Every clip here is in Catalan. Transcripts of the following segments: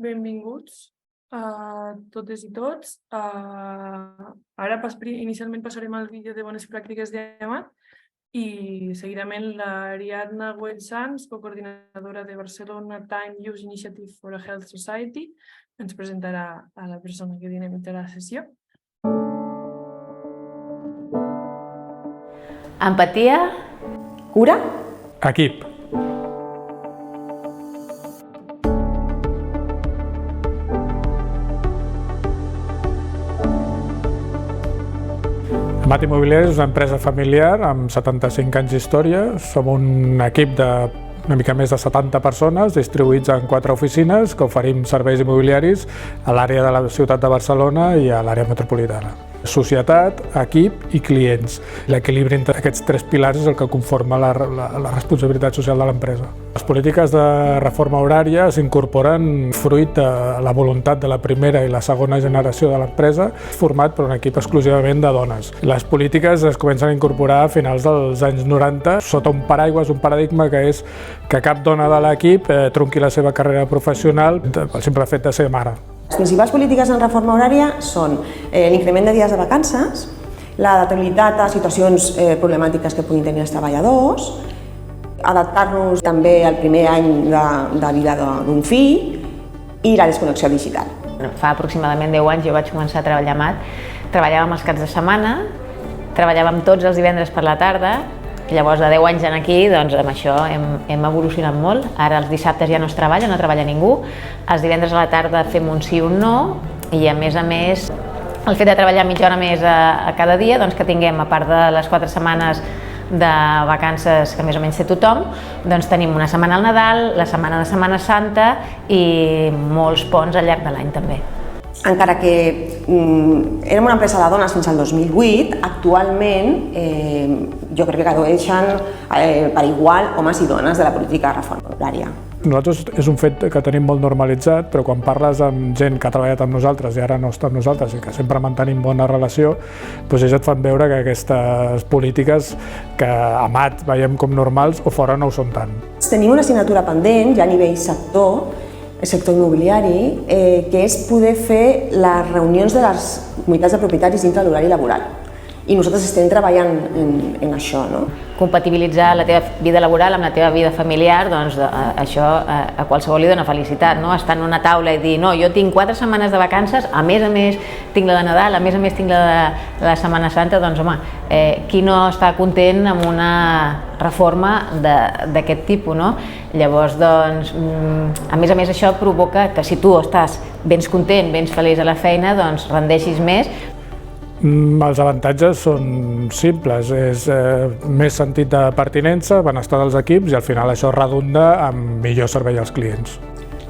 Benvinguts a totes i tots. Ara inicialment passarem al vídeo de bones pràctiques d'Amat i seguidament l'Ariadna Güell Sans, coordinadora de Barcelona Time Use Initiative for a Health Society, ens presentarà a la persona que dinamitarà la sessió. Empatia, cura, equip. Amat Immobiliaris és una empresa familiar amb 75 anys d'història. Som un equip de una mica més de 70 persones distribuïts en 4 oficines que oferim serveis immobiliaris a l'àrea de la ciutat de Barcelona i a l'àrea metropolitana. Societat, equip i clients. L'equilibri entre aquests 3 pilars és el que conforma la responsabilitat social de l'empresa. Les polítiques de reforma horària s'incorporen fruit de la voluntat de la primera i la segona generació de l'empresa, format per un equip exclusivament de dones. Les polítiques es comencen a incorporar a finals dels anys 90 sota un paraigua, un paradigma que és que cap dona de l'equip trunqui la seva carrera professional pel simple fet de ser mare. Les principals polítiques en reforma horària són l'increment de dies de vacances, l'adaptabilitat a situacions problemàtiques que puguin tenir els treballadors, adaptar-nos també al primer any de vida d'un fill i la desconnexió digital. Fa aproximadament 10 anys jo vaig començar a treballar a Amat. Treballàvem els caps de setmana, treballàvem tots els divendres per la tarda. Llavors, de 10 anys aquí, doncs, amb això hem evolucionat molt. Ara els dissabtes ja no es treballa, no treballa ningú. Els divendres a la tarda fem un sí o un no i, a més, el fet de treballar mitja hora més a cada dia, doncs, que tinguem, a part de les 4 setmanes de vacances que més o menys té tothom, doncs tenim una setmana al Nadal, la setmana de Setmana Santa i molts ponts al llarg de l'any també. Encara que érem una empresa de dones fins al 2008, actualment jo crec que gaudeixen per igual homes i dones de la política de reforma horària. Nosaltres és un fet que tenim molt normalitzat, però quan parles amb gent que ha treballat amb nosaltres i ara no està amb nosaltres i que sempre mantenim bona relació, doncs ells et fan veure que aquestes polítiques que a Amat veiem com normals o fora no ho són tant. Tenim una assignatura pendent ja a nivell sector, el sector immobiliari, que és poder fer les reunions de les comunitats de propietaris dintre de l'horari laboral. I nosaltres estem treballant en això, no? Compatibilitzar la teva vida laboral amb la teva vida familiar, doncs això a qualsevol li dona felicitat, no? Estar en una taula i dir, no, jo tinc 4 setmanes de vacances, a més tinc la de Nadal, a més tinc la de la Setmana Santa, doncs home, qui no està content amb una reforma d'aquest tipus, no? Llavors, doncs, a més això provoca que si tu estàs ben content, ben feliç a la feina, doncs rendeixis més. Els avantatges són simples, és més sentit de pertinença, benestar dels equips i al final això redunda amb millor servei als clients.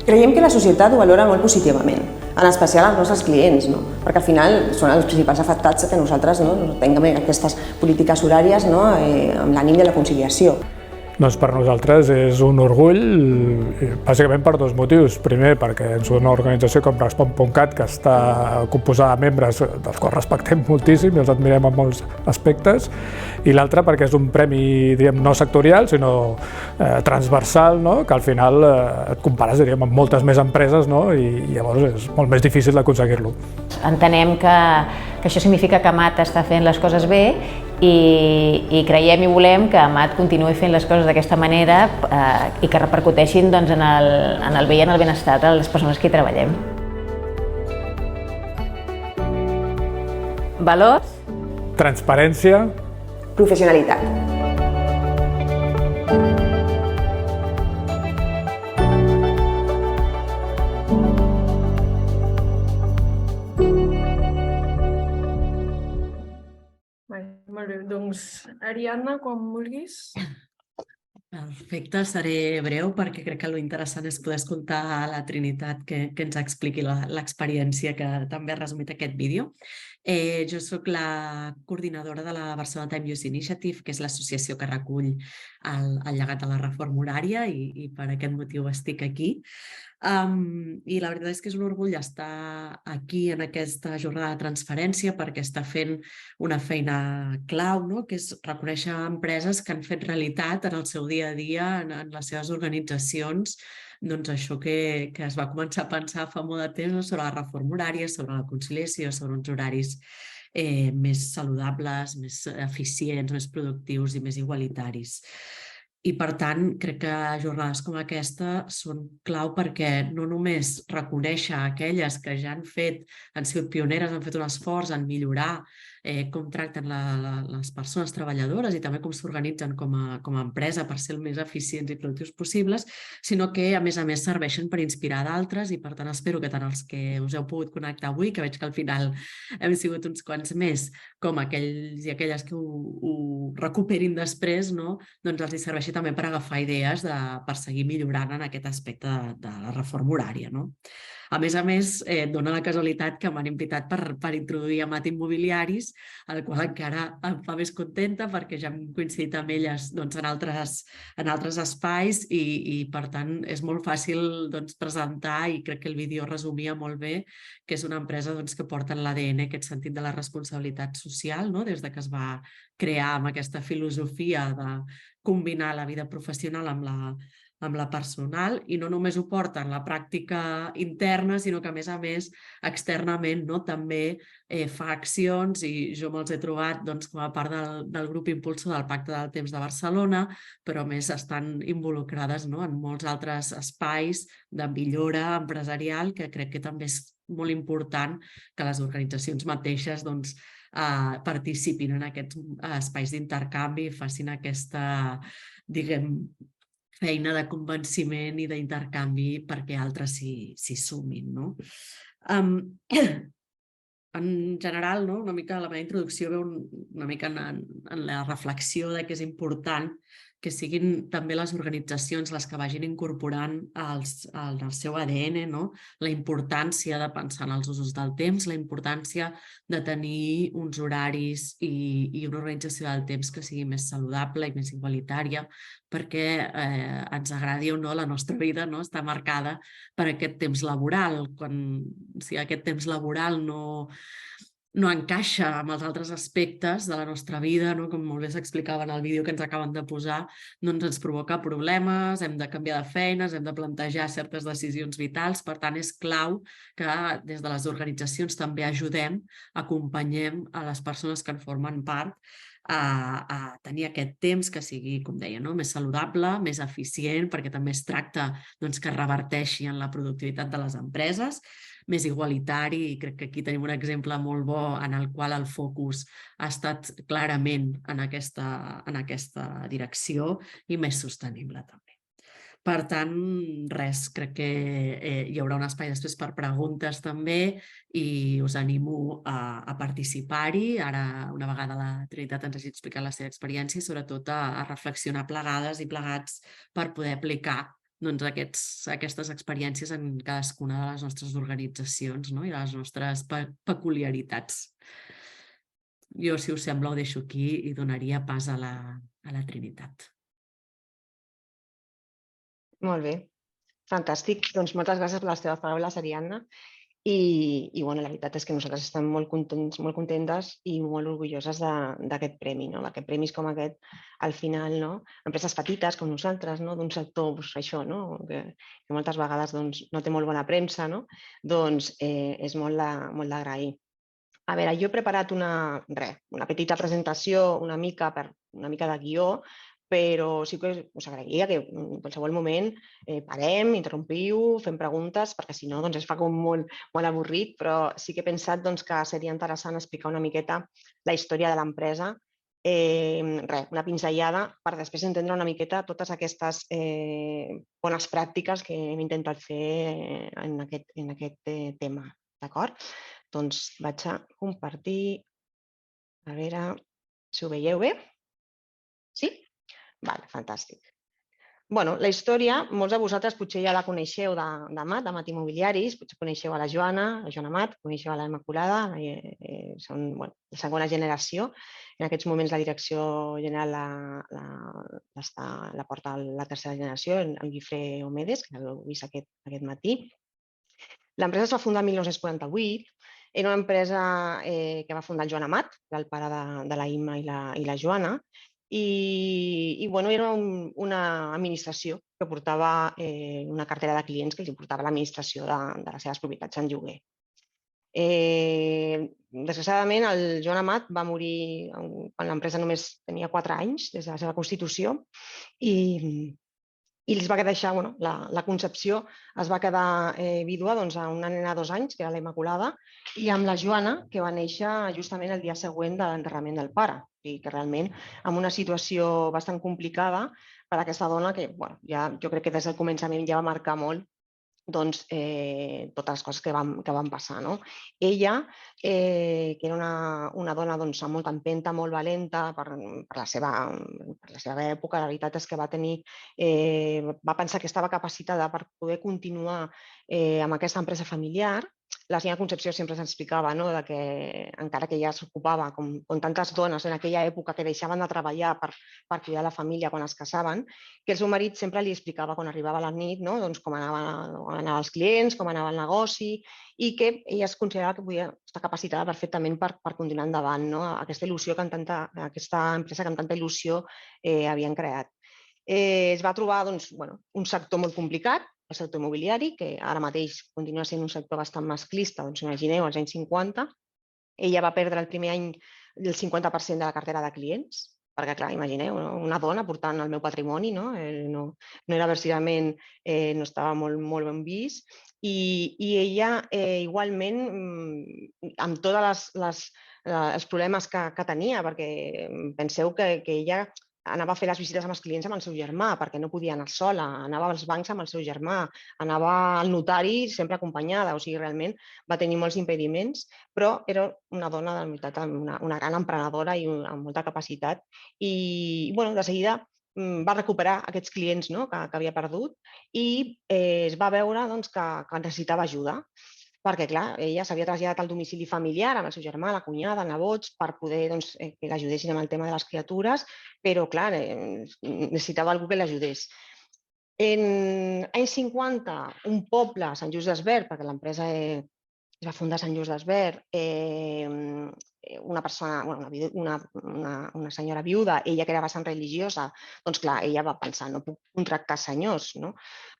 Creiem que la societat ho valora molt positivament, en especial els nostres clients, no? Perquè al final són els principals afectats que nosaltres tinguem aquestes polítiques horàries amb l'ànim de la conciliació. Doncs per nosaltres és un orgull, bàsicament per 2 motius. Primer, perquè ens una organització com Respon.cat que està composada de membres dels quals respectem moltíssim i els admirem en molts aspectes, i l'altre perquè és un premi, no sectorial, sinó transversal, que al final et compares amb moltes més empreses i llavors és molt més difícil d'aconseguir-lo. Entenem que això significa que Amat està fent les coses bé i creiem i volem que Amat continuï fent les coses d'aquesta manera i que repercuteixin en el bé i en el benestar de les persones que hi treballem. Valors. Transparència. Professionalitat. Molt bé, doncs Ariadna, quan vulguis. Perfecte, seré breu perquè crec que l'interessant és poder escoltar la Trinitat que ens expliqui l'experiència que també ha resumit aquest vídeo. Jo soc la coordinadora de la Barcelona Time Use Initiative, que és l'associació que recull el llegat de la reforma horària i per aquest motiu estic aquí. I la veritat és que és un orgull estar aquí en aquesta jornada de transferència perquè està fent una feina clau, que és reconèixer empreses que han fet realitat en el seu dia a dia, en les seves organitzacions, això que es va començar a pensar fa molt de temps sobre la reforma horària, sobre la conciliació, sobre uns horaris més saludables, més eficients, més productius i més igualitaris. I, per tant, crec que jornades com aquesta són clau perquè no només reconèixer aquelles que ja han sigut pioneres, han fet un esforç en millorar com tracten les persones treballadores i també com s'organitzen com a empresa per ser el més eficients i productius possibles, sinó que, a més, serveixen per inspirar d'altres i, per tant, espero que tant els que us heu pogut connectar avui, que veig que al final hem sigut uns quants més, com aquells i aquelles que ho recuperin després, doncs els hi serveixi també per agafar idees per seguir millorant en aquest aspecte de la reforma horària. A més, dona la casualitat que m'han invitat per introduir Amat Immobiliaris, el qual encara em fa més contenta perquè ja hem coincidit amb elles en altres espais i, per tant, és molt fàcil presentar, i crec que el vídeo resumia molt bé, que és una empresa que porta en l'ADN aquest sentit de la responsabilitat social, des que es va crear amb aquesta filosofia de combinar la vida professional amb la personal, i no només ho porta en la pràctica interna, sinó que, a més, externament també fa accions, i jo me'ls he trobat com a part del grup impulsor del Pacte del Temps de Barcelona, però a més estan involucrades en molts altres espais de millora empresarial, que crec que també és molt important que les organitzacions mateixes participin en aquests espais d'intercanvi i facin aquesta, feina de convenciment i d'intercanvi perquè altres s'hi sumin. En general, una mica la meva introducció ve una mica en la reflexió de que és important que siguin també les organitzacions les que vagin incorporant al seu ADN la importància de pensar en els usos del temps, la importància de tenir uns horaris i una organització del temps que sigui més saludable i més igualitària, perquè ens agradi o no, la nostra vida està marcada per aquest temps laboral. Si aquest temps laboral no encaixa amb els altres aspectes de la nostra vida, com molt bé s'explicava en el vídeo que ens acaben de posar, doncs ens provoca problemes, hem de canviar de feines, hem de plantejar certes decisions vitals. Per tant, és clau que des de les organitzacions també ajudem, acompanyem a les persones que en formen part a tenir aquest temps que sigui, com deia, més saludable, més eficient, perquè també es tracta que reverteixi en la productivitat de les empreses, més igualitari, i crec que aquí tenim un exemple molt bo en el qual el focus ha estat clarament en aquesta direcció, i més sostenible també. Per tant, res, crec que hi haurà un espai després per preguntes també, i us animo a participar-hi. Ara, una vegada la Trinitat ens hagi explicat la seva experiència, i sobretot a reflexionar plegades i plegats per poder aplicar aquestes experiències en cadascuna de les nostres organitzacions i les nostres peculiaritats. Jo, si us sembla, ho deixo aquí i donaria pas a la Trinitat. Molt bé, fantàstic. Doncs moltes gràcies per les teves paraules, Ariadna. I la veritat és que nosaltres estem molt contents, molt contentes i molt orgulloses d'aquest premi. D'aquest premis com aquest, al final, empreses petites com nosaltres, d'un sector que moltes vegades no té molt bona premsa, doncs és molt d'agrair. A veure, jo he preparat una petita presentació, una mica de guió, però sí que us agrairia que en qualsevol moment parem, interrompiu, fem preguntes, perquè si no es fa com molt avorrit, però sí que he pensat que seria interessant explicar una miqueta la història de l'empresa, una pinzellada, per després entendre una miqueta totes aquestes bones pràctiques que hem intentat fer en aquest tema. D'acord? Doncs vaig a compartir, a veure si ho veieu bé. Sí? Vale, fantàstic. La història, molts de vosaltres potser ja la coneixeu d'Amat Immobiliaris, potser coneixeu a la Joana Amat, coneixeu a la Immaculada, són la segona generació. En aquests moments la direcció general la porta la tercera generació, en Guifré Omedes, que l'heu vist aquest matí. L'empresa es va fundar el 1948, era una empresa que va fundar el Joan Amat, el pare de la Imma i la Joana, i era una administració que portava una cartera de clients que li portava l'administració de les seves propietats en lloguer. Desgraciadament, el Joan Amat va morir quan l'empresa només tenia 4 anys des de la seva constitució i els va deixar, la Concepció es va quedar vídua a una nena de 2 anys, que era la Immaculada, i amb la Joana, que va néixer justament el dia següent de l'enterrament del pare. I que realment, en una situació bastant complicada per a aquesta dona, que jo crec que des del començament ja va marcar molt totes les coses que van passar. Ella, que era una dona amb molta empenta, molt valenta per la seva època, la veritat és que va pensar que estava capacitada per poder continuar amb aquesta empresa familiar. La senyora Concepció sempre s'explicava que encara que ella s'ocupava, com tantes dones en aquella època que deixaven de treballar per cuidar la família quan es casaven, que el seu marit sempre li explicava quan arribava a la nit com anaven els clients, com anava el negoci, i que ella es considerava que podia estar capacitada perfectament per continuar endavant aquesta il·lusió, aquesta empresa que amb tanta il·lusió havien creat. Es va trobar un sector molt complicat, el sector immobiliari, que ara mateix continua sent un sector bastant masclista, imagineu, als anys 50. Ella va perdre el primer any el 50% de la cartera de clients, perquè, clar, imagineu, una dona portant el meu patrimoni, no era precisament, no estava molt ben vist, i ella igualment, amb tots els problemes que tenia, perquè penseu que ella anava a fer les visites amb els clients amb el seu germà, perquè no podia anar sola, anava als bancs amb el seu germà, anava al notari sempre acompanyada, o sigui, realment va tenir molts impediments, però era una dona, de veritat, una gran emprenedora i amb molta capacitat, i de seguida va recuperar aquests clients que havia perdut i es va veure que necessitava ajuda, perquè, clar, ella s'havia traslladat al domicili familiar amb el seu germà, la cunyada, nebots, per poder que l'ajudessin amb el tema de les criatures, però, clar, necessitava algú que l'ajudés. En anys 50, un poble, Sant Just Desvern, perquè l'empresa es va fundar a Sant Just Desvern, una persona, una senyora viuda, ella que era bastant religiosa, doncs clar, ella va pensar, no puc contractar senyors,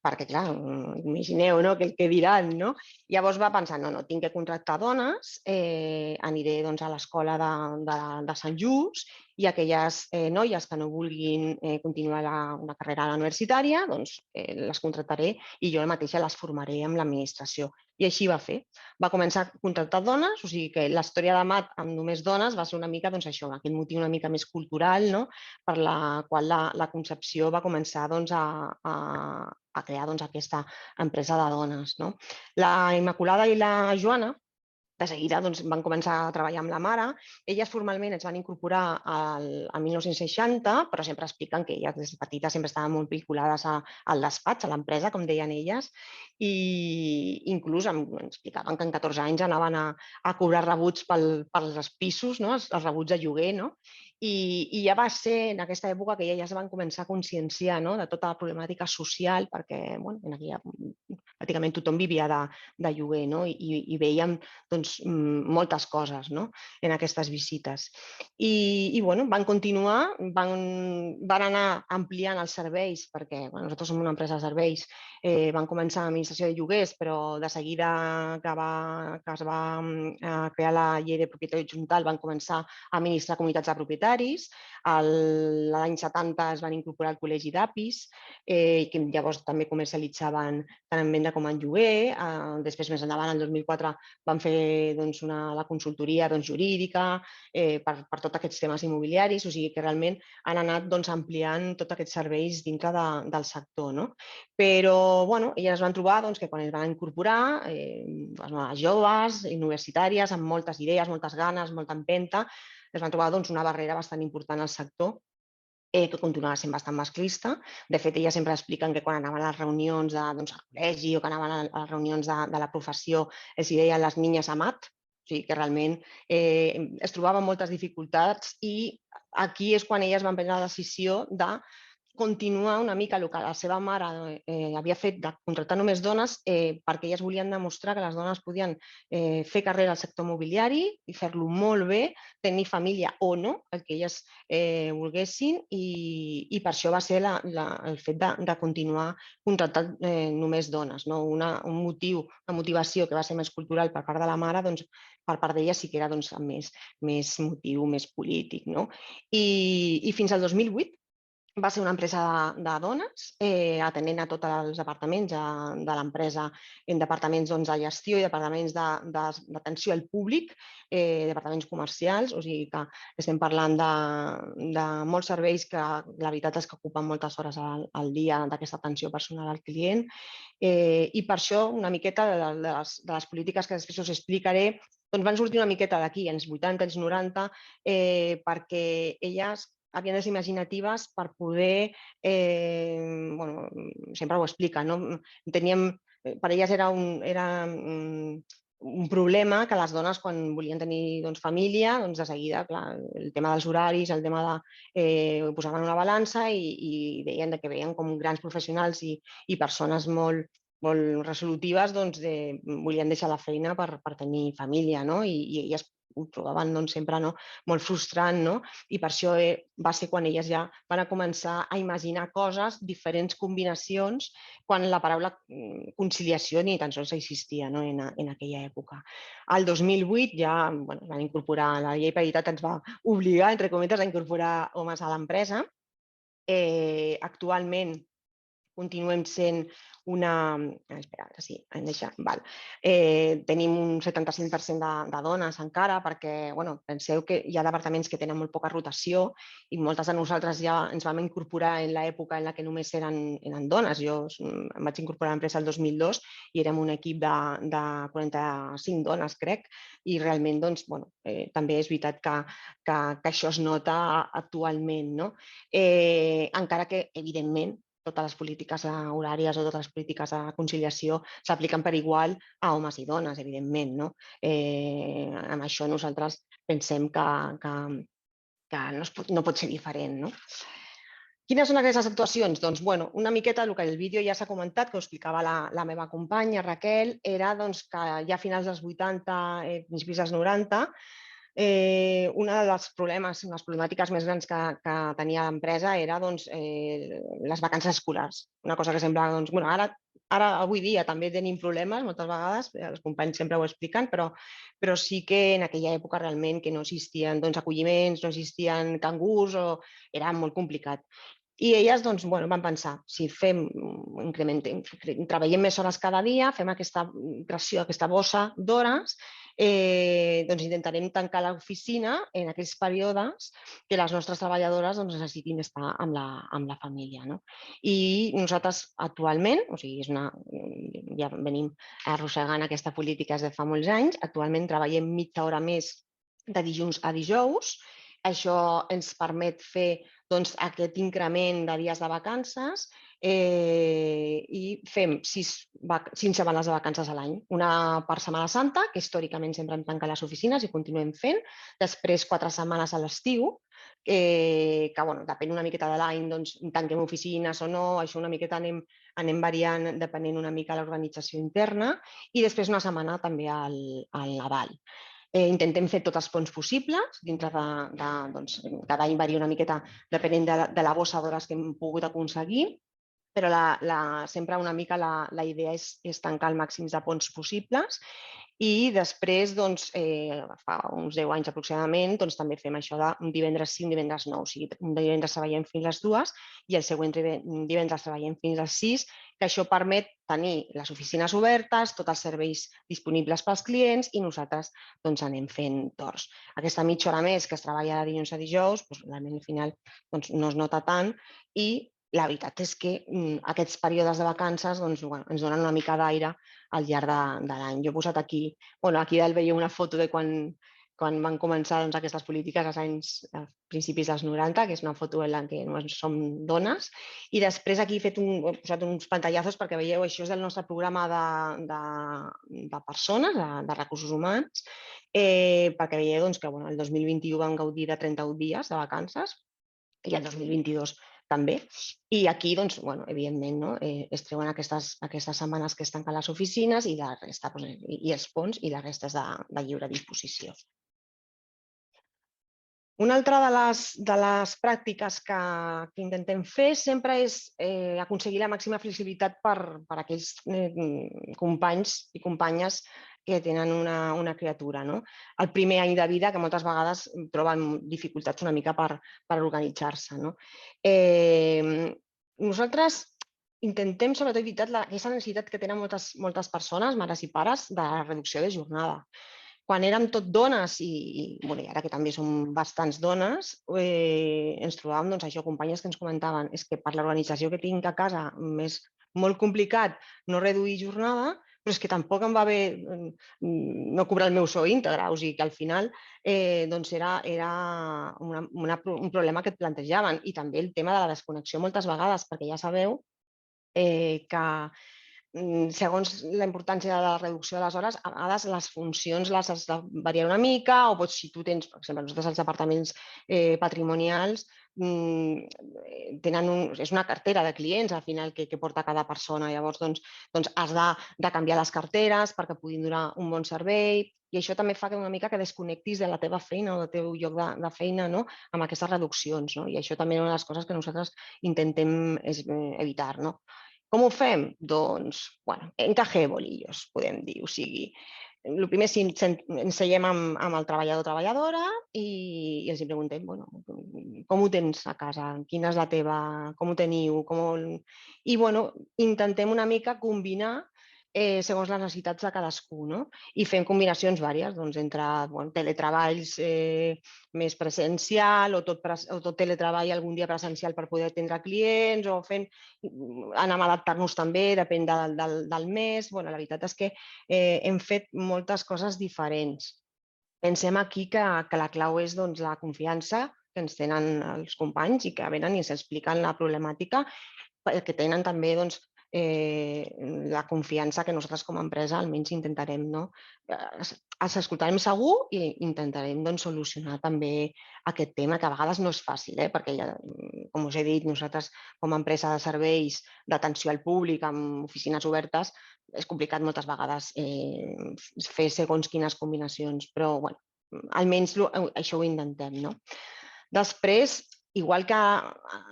perquè clar, imagineu què diran, no? Llavors va pensar, no, tinc que contractar dones, aniré a l'escola de Sant Just i aquelles noies que no vulguin continuar una carrera universitària, doncs les contractaré i jo mateixa les formaré amb l'administració. I així va fer. Va començar a contractar dones, o sigui que la història d'Amat amb només dones va ser una mica això, aquest motiu una mica més cultural, per la qual la Concepció va començar a crear aquesta empresa de dones. La Immaculada i la Joana de seguida van començar a treballar amb la mare. Elles formalment es van incorporar al 1960, però sempre expliquen que elles des de petites sempre estaven molt vinculades al despatx, a l'empresa, com deien elles, i inclús explicaven que en 14 anys anaven a cobrar rebuts pels pisos, els rebuts de lloguer, i ja va ser en aquesta època que elles van començar a conscienciar de tota la problemàtica social, perquè en aquella pràcticament tothom vivia de lloguer i veiem moltes coses en aquestes visites. I van continuar, van anar ampliant els serveis, perquè nosaltres som una empresa de serveis, van començar amb administració de lloguers, però de seguida que es va crear la llei de propietat horitzontal van començar a administrar comunitats de propietaris. L'any 70 es van incorporar al col·legi d'APIs, que llavors també comercialitzaven tant en venda com en lloguer. Després, més endavant, el 2004, van fer la consultoria jurídica per tots aquests temes immobiliaris, o sigui que realment han anat ampliant tots aquests serveis dintre del sector. Però elles es van trobar que quan es van incorporar, les joves, universitàries, amb moltes idees, moltes ganes, molta empenta, es van trobar una barrera bastant important al sector, que continuava sent bastant masclista. De fet, elles sempre expliquen que quan anaven a les reunions al col·legi o que anaven a les reunions de la professió els deien les niñas Amat, o sigui que realment es trobaven moltes dificultats i aquí és quan elles van prendre la decisió de continuar una mica el que la seva mare havia fet de contractar només dones perquè elles volien demostrar que les dones podien fer carrera al sector mobiliari i fer-lo molt bé, tenir família o no, el que elles volguessin, i per això va ser el fet de continuar contractant només dones. Un motiu, una motivació que va ser més cultural per part de la mare, doncs per part d'ella sí que era més motiu, més polític. I fins al 2008 va ser una empresa de dones, atenent a tots els departaments de l'empresa, en departaments de gestió i departaments d'atenció al públic, departaments comercials, o sigui que estem parlant de molts serveis que la veritat és que ocupen moltes hores al dia d'aquesta atenció personal al client, i per això una miqueta de les polítiques que després us explicaré doncs van sortir una miqueta d'aquí, als 80, als 90, perquè elles havien de ser imaginatives per poder, sempre ho explica, per elles era un problema que les dones, quan volien tenir família, de seguida, clar, el tema dels horaris, el tema ho posaven en una balança i veien que veien com grans professionals i persones molt resolutives volien deixar la feina per tenir família, i elles ho trobaven sempre molt frustrant, i per això va ser quan elles ja van començar a imaginar coses, diferents combinacions, quan la paraula conciliació ni tan sols existia en aquella època. Al 2008 ja van incorporar, la llei de paritat ens va obligar, entre cometes, a incorporar homes a l'empresa. Actualment continuem sent tenim un 75% de dones encara, perquè penseu que hi ha departaments que tenen molt poca rotació i moltes de nosaltres ja ens vam incorporar en l'època en què només eren dones. Jo em vaig incorporar a l'empresa el 2002 i érem un equip de 45 dones, crec, i realment també és veritat que això es nota actualment. Encara que, evidentment, totes les polítiques horàries o totes les polítiques de conciliació s'apliquen per igual a homes i dones, evidentment. Amb això nosaltres pensem que no pot ser diferent. Quines són aquestes actuacions? Doncs, una miqueta el que el vídeo ja s'ha comentat, que ho explicava la meva companya, Raquel, era que ja a finals dels 80, principis dels 90, un dels problemes, les problemàtiques més grans que tenia l'empresa era les vacances escolars. Una cosa que sembla... Ara, avui dia, també tenim problemes, moltes vegades, els companys sempre ho expliquen, però sí que en aquella època realment que no existien acolliments, no existien cangurs, era molt complicat. I elles van pensar, si treballem més hores cada dia, fem aquesta pressió, aquesta bossa d'hores, intentarem tancar l'oficina en aquells períodes que les nostres treballadores necessitin estar amb la família. I nosaltres actualment, ja venim arrossegant aquesta política des de fa molts anys, actualment treballem mitja hora més de dilluns a dijous. Això ens permet fer aquest increment de dies de vacances i fem 6 setmanes de vacances a l'any. Una per Setmana Santa, que històricament sempre hem tancat les oficines i continuem fent. Després 4 setmanes a l'estiu, que depèn una miqueta de l'any, tanquem oficines o no, això una miqueta anem variant depenent una mica de l'organització interna, i després una setmana també al Nadal. Intentem fer tots els ponts possibles, dintre cada any varia una miqueta depenent de la bossa d'hores que hem pogut aconseguir, però sempre una mica la idea és tancar el màxim de ponts possibles. I després, fa uns 10 anys aproximadament, també fem això d'un divendres sí, un divendres no. O sigui, un divendres treballem fins les 2 i el següent divendres treballem fins les 6, que això permet tenir les oficines obertes, tots els serveis disponibles pels clients i nosaltres anem fent torns. Aquesta mitja hora més que es treballa de dilluns a dijous, realment al final no es nota tant, i la veritat és que aquests períodes de vacances ens donen una mica d'aire al llarg de l'any. Jo he posat aquí dalt veieu una foto de quan van començar aquestes polítiques a principis dels 90, que és una foto en què només som dones. I després aquí he posat uns pantallazos perquè veieu, això és del nostre programa de persones, de recursos humans, perquè veieu que el 2021 vam gaudir de 31 dies de vacances i el 2022 també. I aquí, doncs, evidentment, no? Es treuen aquestes setmanes que es tanquen les oficines i la resta, i els ponts, i la resta és de lliure disposició. Una altra de les pràctiques que intentem fer sempre és aconseguir la màxima flexibilitat per aquells companys i companyes que tenen una criatura. El primer any de vida, que moltes vegades troben dificultats una mica per organitzar-se. Nosaltres intentem sobretot evitar aquesta necessitat que tenen moltes persones, mares i pares, de reducció de jornada. Quan érem tot dones, i ara que també som bastants dones, ens trobàvem això, companyes que ens comentaven és que per l'organització que tinc a casa m'és molt complicat no reduir jornada, però és que tampoc em va bé no cobrar el meu sou íntegre. O sigui que al final era un problema que et plantejaven. I també el tema de la desconnexió moltes vegades, perquè ja sabeu que segons la importància de la reducció de les hores, a vegades les funcions les has de variar una mica, o si tu tens, per exemple, nosaltres els departaments patrimonials, és una cartera de clients al final que porta cada persona. Llavors, has de canviar les carteres perquè puguin donar un bon servei, i això també fa que una mica que desconnectis de la teva feina o del teu lloc de feina amb aquestes reduccions. I això també és una de les coses que nosaltres intentem evitar. Com ho fem? Doncs, encaje bolillos, podem dir. O sigui, el primer ens seiem amb el treballador o treballadora i els preguntem com ho tens a casa, quina és la teva, com ho teniu, i intentem una mica combinar segons les necessitats de cadascú, i fem combinacions vàries entre teletreballs més presencial o tot teletreball algun dia presencial per poder atendre clients, o anem a adaptar-nos també, depèn del mes. La veritat és que hem fet moltes coses diferents. Pensem aquí que la clau és la confiança que ens tenen els companys i que venen i ens expliquen la problemàtica, perquè tenen també la confiança que nosaltres com a empresa almenys intentarem, els escoltarem segur i intentarem solucionar també aquest tema, que a vegades no és fàcil, perquè, com us he dit, nosaltres com a empresa de serveis d'atenció al públic amb oficines obertes, és complicat moltes vegades fer segons quines combinacions, però almenys això ho intentem. Després, igual que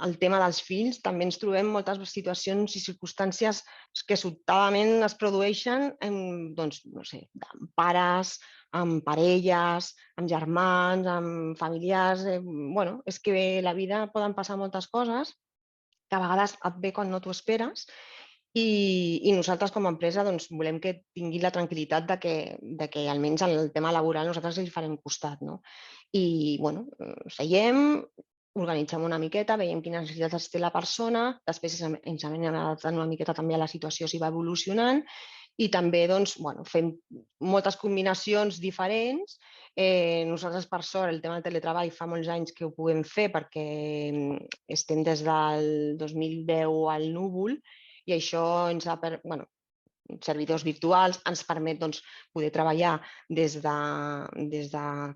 el tema dels fills, també ens trobem moltes situacions i circumstàncies que sobtadament es produeixen amb pares, amb parelles, amb germans, amb familiars. És que la vida poden passar moltes coses que a vegades et ve quan no t'ho esperes, i nosaltres com a empresa volem que tinguin la tranquil·litat de que almenys en el tema laboral nosaltres els farem costat. I seiem, organitzem una miqueta, veiem quines necessitats té la persona, després ens anem adaptant una miqueta també a la situació si va evolucionant, i també fem moltes combinacions diferents. Nosaltres, per sort, el tema del teletreball fa molts anys que ho puguem fer perquè estem des del 2010 al núvol, i això ens ha servidors virtuals, ens permet poder treballar des de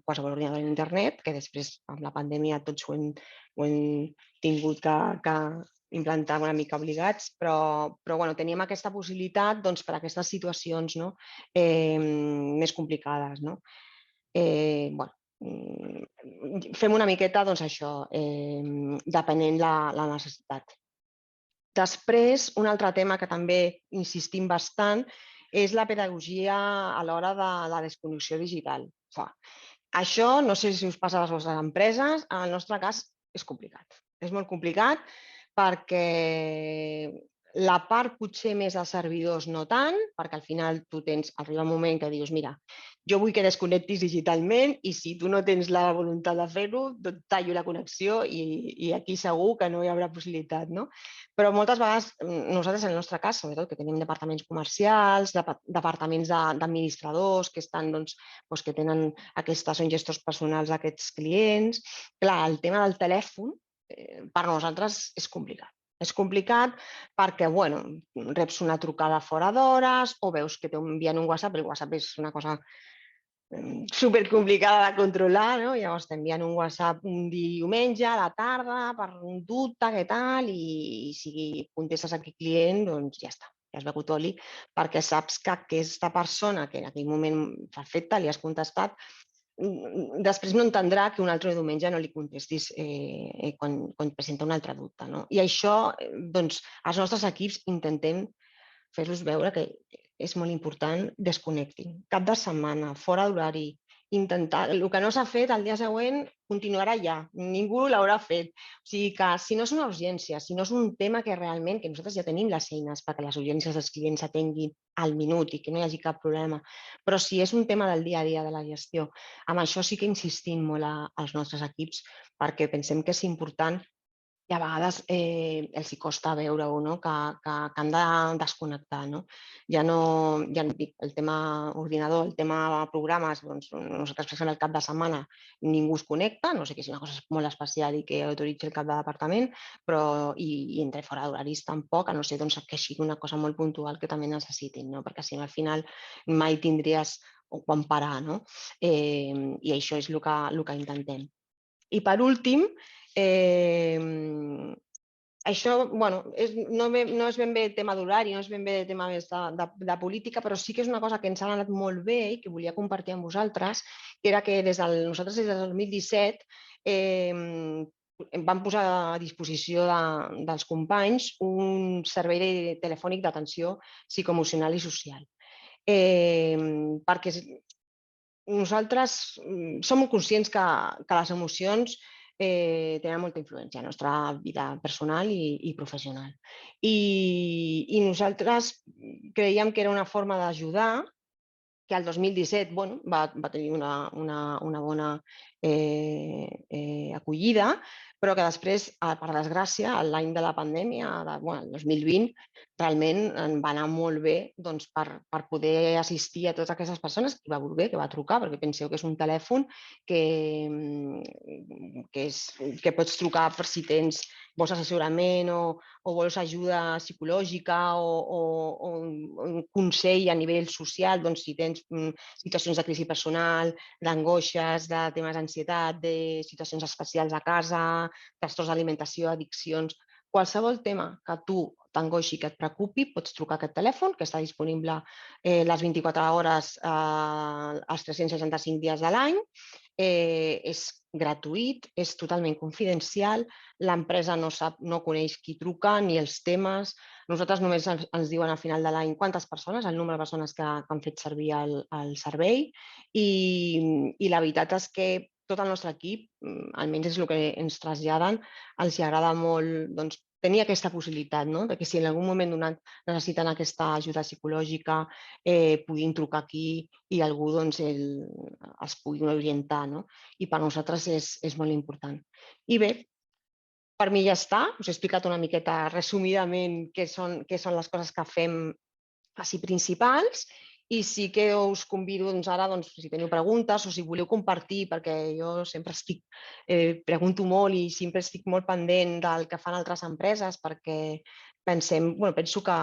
qualsevol ordinador d'internet, que després amb la pandèmia tots ho hem tingut que implantar una mica obligats, però teníem aquesta possibilitat per a aquestes situacions més complicades. Fem una miqueta això, depenent la necessitat. Després, un altre tema que també insistim bastant és la pedagogia a l'hora de la desconnexió digital. Això no sé si us passa a les vostres empreses, en el nostre cas és complicat. És molt complicat perquè la part potser més dels servidors no tant, perquè al final tu arriba un moment que dius, mira, jo vull que desconnectis digitalment i si tu no tens la voluntat de fer-ho, et tallo la connexió i aquí segur que no hi haurà possibilitat. Però moltes vegades, nosaltres en el nostre cas, sobretot que tenim departaments comercials, departaments d'administradors que que tenen són gestors personals d'aquests clients, clar, el tema del telèfon per nosaltres és complicat. És complicat perquè reps una trucada fora d'hores o veus que t'envien un WhatsApp. El WhatsApp és una cosa supercomplicada de controlar, no? Llavors t'envien un WhatsApp un diumenge a la tarda per un dubte, què tal, i si contestes a aquell client, doncs ja està, ja has begut oli, perquè saps que aquesta persona que en aquell moment perfecte li has contestat, després no entendrà que un altre diumenge no li contestis quan presenta un altre dubte. No? I això, doncs, als nostres equips intentem fer-los veure que és molt important, desconnectin. Cap de setmana, fora d'horari, intentar... El que no s'ha fet el dia següent continuarà ja, ningú l'haurà fet. O sigui que si no és una urgència, si no és un tema que realment, que nosaltres ja tenim les eines perquè les urgències dels clients s'atenguin al minut i que no hi hagi cap problema, però si és un tema del dia a dia de la gestió, amb això sí que insistim molt als nostres equips perquè pensem que és important i a vegades els hi costa veure-ho, no? que han de desconnectar. No? Ja no dic, el tema ordinador, el tema programes, doncs, nosaltres, per exemple, el cap de setmana ningú es connecta, no sé que és una cosa molt especial i que autoritzi el cap de departament, però i entre fora d'horaris tampoc, a no ser doncs, que sigui una cosa molt puntual que també necessitin, no? Perquè si no, al final mai tindries quan parar, no? I això és el que intentem. I per últim, això no és ben bé tema d'horari, no és ben bé tema més de política, però sí que és una cosa que ens ha anat molt bé i que volia compartir amb vosaltres, que era que nosaltres des del 2017 vam posar a disposició dels companys un servei telefònic d'atenció psicoemocional i social. Perquè nosaltres som conscients que les emocions tenen molta influència en la nostra vida personal i professional. I nosaltres creiem que era una forma d'ajudar, que el 2017 va tenir una bona acollida, però que després, per desgràcia, l'any de la pandèmia, el 2020, realment va anar molt bé per poder assistir a totes aquestes persones, qui va voler, que va trucar, perquè penseu que és un telèfon que pots trucar per si vols assessorament o vols ajuda psicològica o un consell a nivell social, doncs si tens situacions de crisi personal, d'angoixes, de temes d'ansietat, de situacions especials a casa, trastorns d'alimentació, addiccions, qualsevol tema que tu t'angoixi, que et preocupi, pots trucar a aquest telèfon, que està disponible les 24 hores els 365 dies de l'any. És gratuït, és totalment confidencial, l'empresa no coneix qui truca ni els temes. Nosaltres només ens diuen al final de l'any quantes persones, el número de persones que han fet servir el servei i la veritat és que tot el nostre equip, almenys és el que ens traslladen, els agrada molt tenir aquesta possibilitat, no? Que si en algun moment donat necessiten aquesta ajuda psicològica puguin trucar aquí i algú els pugui orientar. No? I per nosaltres és molt important. I bé, per mi ja està. Us he explicat una miqueta resumidament què són les coses que fem així principals. I sí que us convido ara, si teniu preguntes o si voleu compartir, perquè jo sempre pregunto molt i sempre estic molt pendent del que fan altres empreses, perquè penso que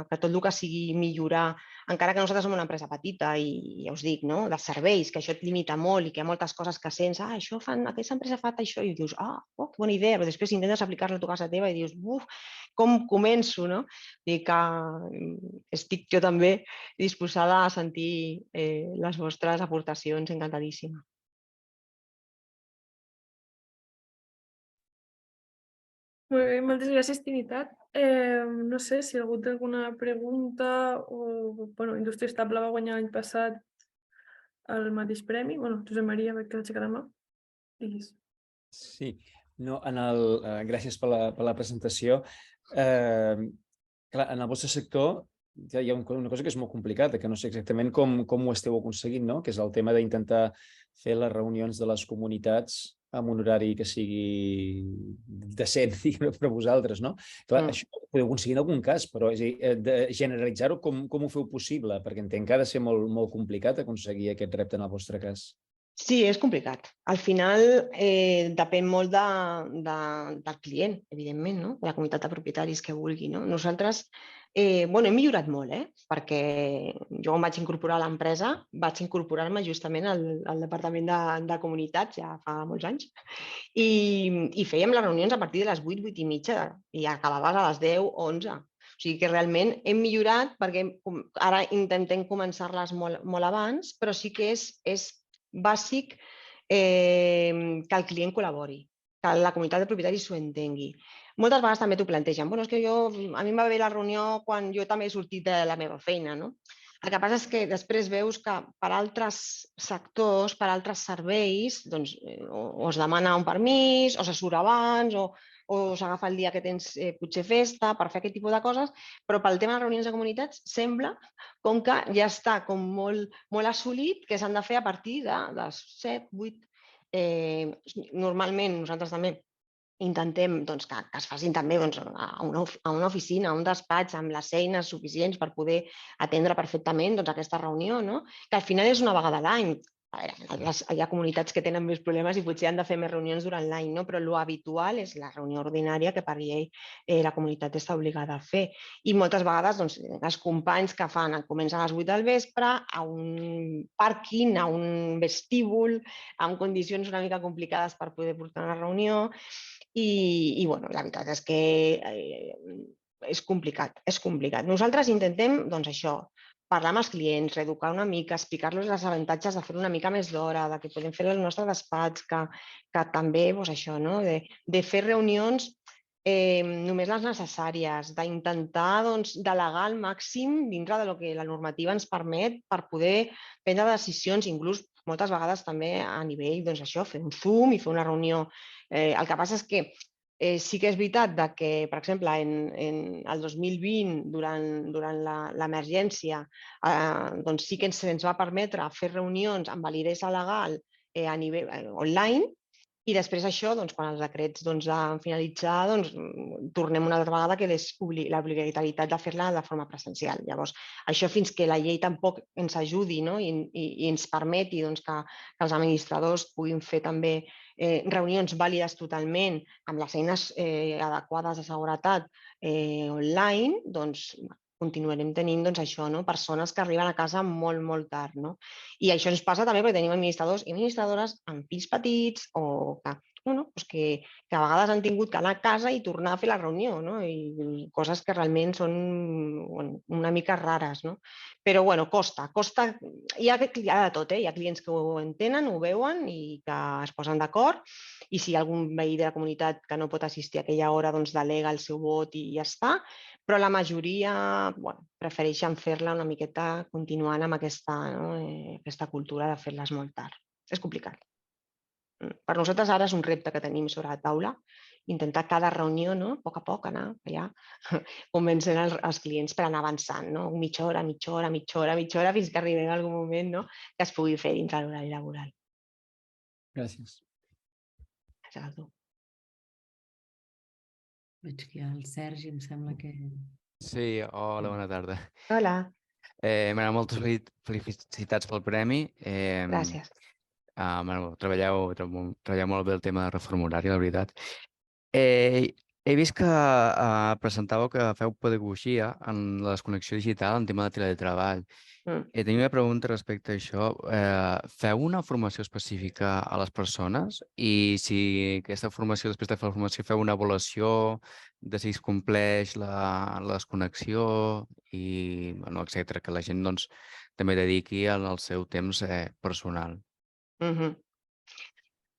tot el que sigui millorar, encara que nosaltres som una empresa petita i ja us dic, no? De serveis, que això et limita molt i que hi ha moltes coses que sents, aquesta empresa fa això, i dius, que bona idea, però després intentes aplicar-la a tu casa teva i dius, com començo, no? I que estic jo també disposada a sentir les vostres aportacions, encantadíssima. Molt bé, moltes gràcies, Trinitat. No sé si algú té alguna pregunta o... Indústria Estable va guanyar l'any passat el mateix premi. Josep Maria, veig que ha aixecat la mà. Digues. Sí, gràcies per la presentació. Clar, en el vostre sector hi ha una cosa que és molt complicada, que no sé exactament com ho esteu aconseguint, no? Que és el tema d'intentar fer les reunions de les comunitats amb un horari que sigui decent per a vosaltres, no? Clar, això ho podeu aconseguir en algun cas, però de generalitzar-ho, com ho feu possible? Perquè entenc que ha de ser molt complicat aconseguir aquest repte en el vostre cas. Sí, és complicat. Al final depèn molt del client, evidentment, no? De la comunitat de propietaris que vulgui. No? Nosaltres hem millorat molt, perquè jo quan vaig incorporar a l'empresa vaig incorporar-me justament al departament de comunitats ja fa molts anys i fèiem les reunions a partir de les 8, 8 i mitja i acabaves a les 10, 11. O sigui que realment hem millorat perquè ara intentem començar-les molt abans, però sí que és bàsic que el client col·labori, que la comunitat de propietaris s'ho entengui. Moltes vegades també t'ho plantegen. A mi em va bé la reunió quan jo també he sortit de la meva feina, no? El que passa és que després veus que per altres sectors, per altres serveis, doncs, o es demana un permís, o se surt abans, o s'agafa el dia que tens potser festa per fer aquest tipus de coses, però pel tema de reunions de comunitats sembla com que ja està com molt assolit que s'han de fer a partir de les 7, 8. Normalment nosaltres també intentem que es facin també a una oficina, a un despatx, amb les eines suficients per poder atendre perfectament aquesta reunió, no? Que al final és una vegada a l'any. Hi ha comunitats que tenen més problemes i potser han de fer més reunions durant l'any, no? Però l'habitual és la reunió ordinària que per llei la comunitat està obligada a fer. I moltes vegades els companys que comencen a les 8 del vespre a un pàrquing, a un vestíbul, amb condicions una mica complicades per poder portar una reunió i la veritat és que és complicat, és complicat. Nosaltres intentem, això, parlar amb els clients, reeducar una mica, explicar-los els avantatges de fer una mica més d'hora, de que podem fer el nostre despatx, que també això, no? De fer reunions només les necessàries, d'intentar delegar al màxim dintre del que la normativa ens permet per poder prendre decisions, inclús moltes vegades també a nivell, fer un Zoom i fer una reunió. El que passa és que sí que és veritat que, per exemple, en el 2020, durant l'emergència, sí que ens va permetre fer reunions amb validesa legal a nivell online i després això, quan els decrets han finalitzat, tornem una altra vegada que l'obligatorietat de fer-la de forma presencial. Llavors, això fins que la llei tampoc ens ajudi i ens permeti que els administradors puguin fer també reunions vàlides totalment amb les eines adequades de seguretat online, continuarem tenint això, persones que arriben a casa molt, molt tard. I això ens passa també perquè tenim administradors i administradores amb fills petits o que a vegades han tingut que anar a casa i tornar a fer la reunió, i coses que realment són una mica rares. Però costa. Hi ha de tot, hi ha clients que ho entenen, ho veuen i que es posen d'acord, i si hi ha algun veí de la comunitat que no pot assistir a aquella hora, delega el seu vot i ja està, però la majoria prefereixen fer-la una miqueta continuant amb aquesta cultura de fer-les molt tard. És complicat. Per nosaltres ara és un repte que tenim sobre la taula, intentar cada reunió, a poc a poc, anar allà convencent els clients per anar avançant, mitja hora, fins que arribem a algun moment que es pugui fer dins de l'horari laboral. Gràcies. Gràcies a tu. Veig que hi ha el Sergi, em sembla que... Sí, hola, bona tarda. Hola. Moltes felicitats pel premi. Gràcies. Treballeu molt bé el tema de reforma horària, la veritat. He vist que presentàveu que feu pedagogia en la desconnexió digital en tema de teletreball. Tenia una pregunta respecte a això. Feu una formació específica a les persones? I si aquesta formació, després de fer la formació, feu una avaluació de si es compleix la desconnexió i etcètera, que la gent també dediqui el seu temps personal.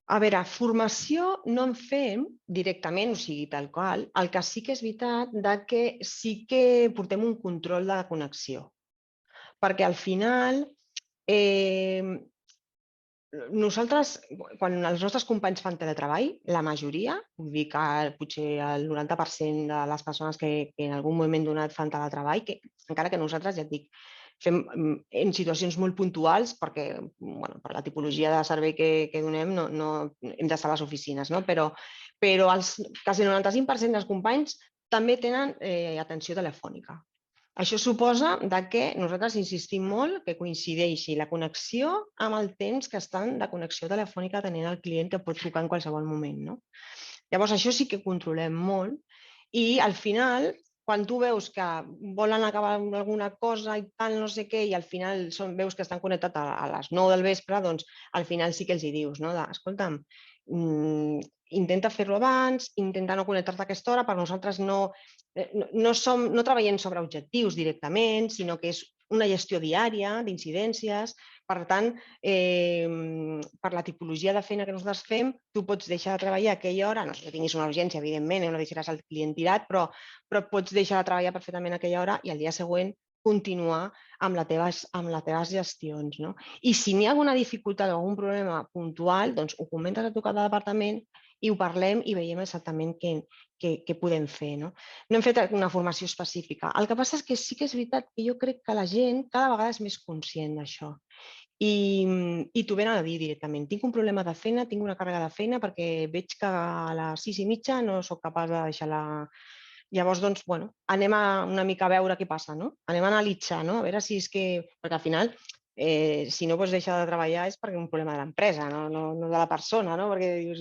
A veure, formació no en fem directament, o sigui, tal qual. El que sí que és veritat que sí que portem un control de connexió. Perquè al final, nosaltres, quan els nostres companys fan teletreball, la majoria, vull dir que potser el 90% de les persones que en algun moment donat fan teletreball, encara que nosaltres, ja et dic, fem en situacions molt puntuals perquè per la tipologia de servei que donem no hem d'estar a les oficines, però el quasi 95% dels companys també tenen atenció telefònica. Això suposa que nosaltres insistim molt que coincideixi la connexió amb el temps que estan de connexió telefònica tenint el client, que pot trucar en qualsevol moment, no? Llavors, això sí que controlem molt i al final, quan tu veus que volen acabar amb alguna cosa i tal, no sé què, i al final veus que estan connectats a les 9 del vespre, doncs al final sí que els hi dius, no? Escolta'm, intenta fer-lo abans, intenta no connectar-te a aquesta hora, per nosaltres no treballem sobre objectius directament, sinó que és una gestió diària d'incidències. Per tant, per la tipologia de feina que nosaltres fem, tu pots deixar de treballar a aquella hora, no sé que tinguis una urgència, evidentment, no deixaràs el client tirat, però pots deixar de treballar perfectament a aquella hora i al dia següent continuar amb les teves gestions. No? I si n'hi ha alguna dificultat o algun problema puntual, doncs ho comentes a tu cada departament i ho parlem i veiem exactament què podem fer. No hem fet una formació específica. El que passa és que sí que és veritat que jo crec que la gent cada vegada és més conscient d'això. I t'ho venen a dir directament. Tinc un problema de feina, tinc una càrrega de feina perquè veig que a les 6:30 no sóc capaç de deixar-la. Llavors, doncs, bueno, anem una mica a veure què passa, no? Anem a analitzar, no? A veure si és que... Perquè al final, si no pots deixar de treballar és perquè és un problema de l'empresa, no de la persona, no? Perquè dius,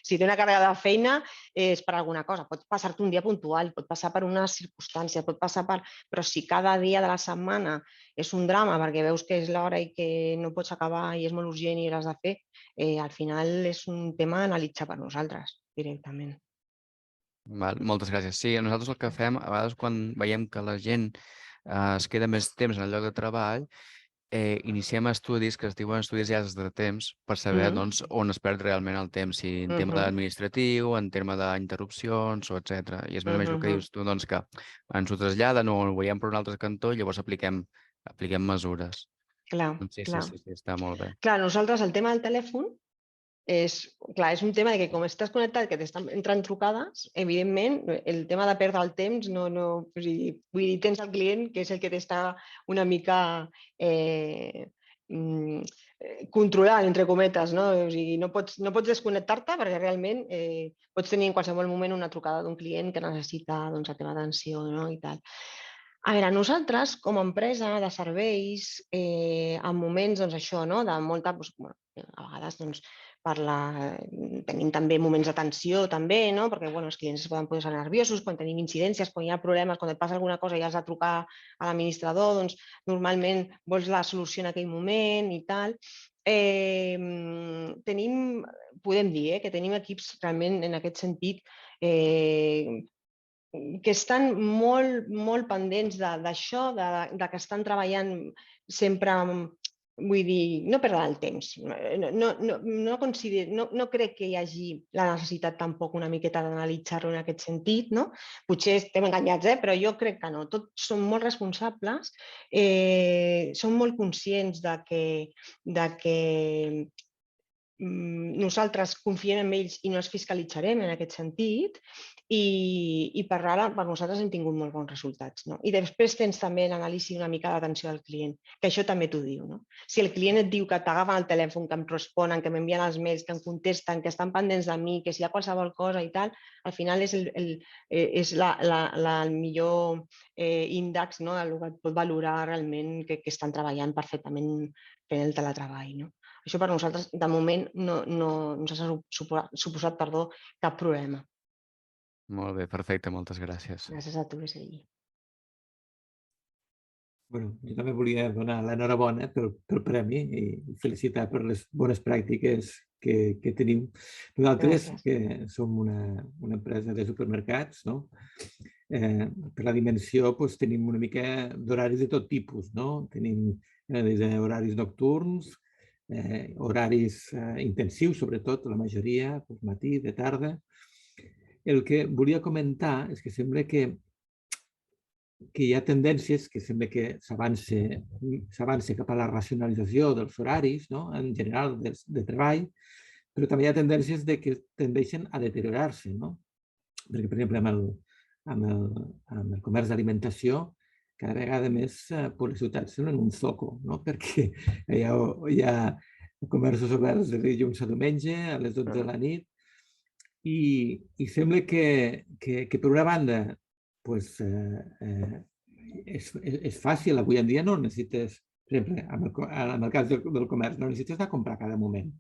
si té una càrrega de feina és per alguna cosa. Pot passar-te un dia puntual, pot passar per una circumstància, pot passar per... Però si cada dia de la setmana és un drama perquè veus que és l'hora i que no pots acabar i és molt urgent i l'has de fer, al final és un tema a analitzar per nosaltres directament. Moltes gràcies. Sí, nosaltres el que fem, a vegades quan veiem que la gent es queda més temps en el lloc de treball, iniciem estudis que es diuen estudis llargs de temps per saber on es perd realment el temps, si en tema administratiu, en terme d'interrupcions, etc. I és més o menys el que dius tu, que ens ho traslladen o ho veiem per un altre cantó i llavors apliquem mesures. Clar, Sí, està molt bé. Clar, nosaltres el tema del telèfon és un tema que com estàs connectat, que t'estan entrant trucades, evidentment, el tema de perdre el temps, vull dir, tens el client que és el que t'està una mica controlant, entre cometes, no? O sigui, no pots desconnectar-te perquè realment pots tenir en qualsevol moment una trucada d'un client que necessita la teva atenció, no? I tal. A veure, nosaltres, com a empresa de serveis, en moments, això, de molta... A vegades, tenim també moments de tensió, també, perquè els clients es poden posar nerviosos, quan tenim incidències, quan hi ha problemes, quan et passa alguna cosa i has de trucar a l'administrador, doncs normalment vols la solució en aquell moment i tal. Podem dir que tenim equips realment en aquest sentit que estan molt pendents d'això, que estan treballant sempre, vull dir, no perdre el temps. No crec que hi hagi la necessitat tampoc una miqueta d'analitzar-ho en aquest sentit, no? Potser estem enganyats, però jo crec que no. Tots són molt responsables, són molt conscients de que nosaltres confiem en ells i no els fiscalitzarem en aquest sentit i per ara per nosaltres hem tingut molt bons resultats. No? I després tens també l'anàlisi una mica d'atenció al client, que això també t'ho diu. No? Si el client et diu que t'agafen el telèfon, que em responen, que m'envien els mails, que em contesten, que estan pendents de mi, que si hi ha qualsevol cosa i tal, al final és el millor índex, no? El que et pot valorar realment que estan treballant perfectament fent el teletreball. No? Això per nosaltres, de moment, no ens ha suposat cap problema. Molt bé, perfecte, moltes gràcies. Gràcies a tu, Sergi. Jo també volia donar l'enhorabona pel premi i felicitar per les bones pràctiques que tenim. Nosaltres, que som una empresa de supermercats, per la dimensió tenim una mica d'horaris de tot tipus. Tenim des d'horaris nocturns, horaris intensius, sobretot, la majoria, matí, de tarda. El que volia comentar és que sembla que hi ha tendències, que sembla que s'avança cap a la racionalització dels horaris, en general de treball, però també hi ha tendències que tendeixen a deteriorar-se. Perquè, per exemple, amb el comerç d'alimentació, cada vegada més les ciutats semblen un zoco, perquè hi ha comerços oberts de dilluns a diumenge, a les 12 de la nit, i sembla que per una banda és fàcil. Avui en dia no necessites, per exemple, en el cas del comerç, no necessites de comprar cada moment.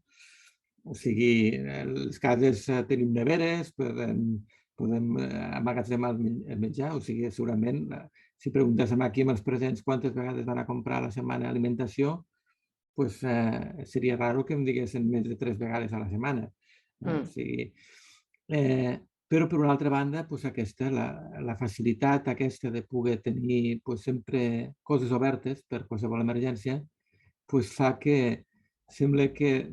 O sigui, les cases tenim neveres, podem emmagatzemar el menjar, o sigui, segurament, si preguntes aquí amb els presents quantes vegades van a comprar a la setmana alimentació, doncs seria raro que em diguessin més de 3 vegades a la setmana. O sigui, però, per una altra banda, la facilitat aquesta de poder tenir sempre coses obertes per qualsevol emergència fa que sembla que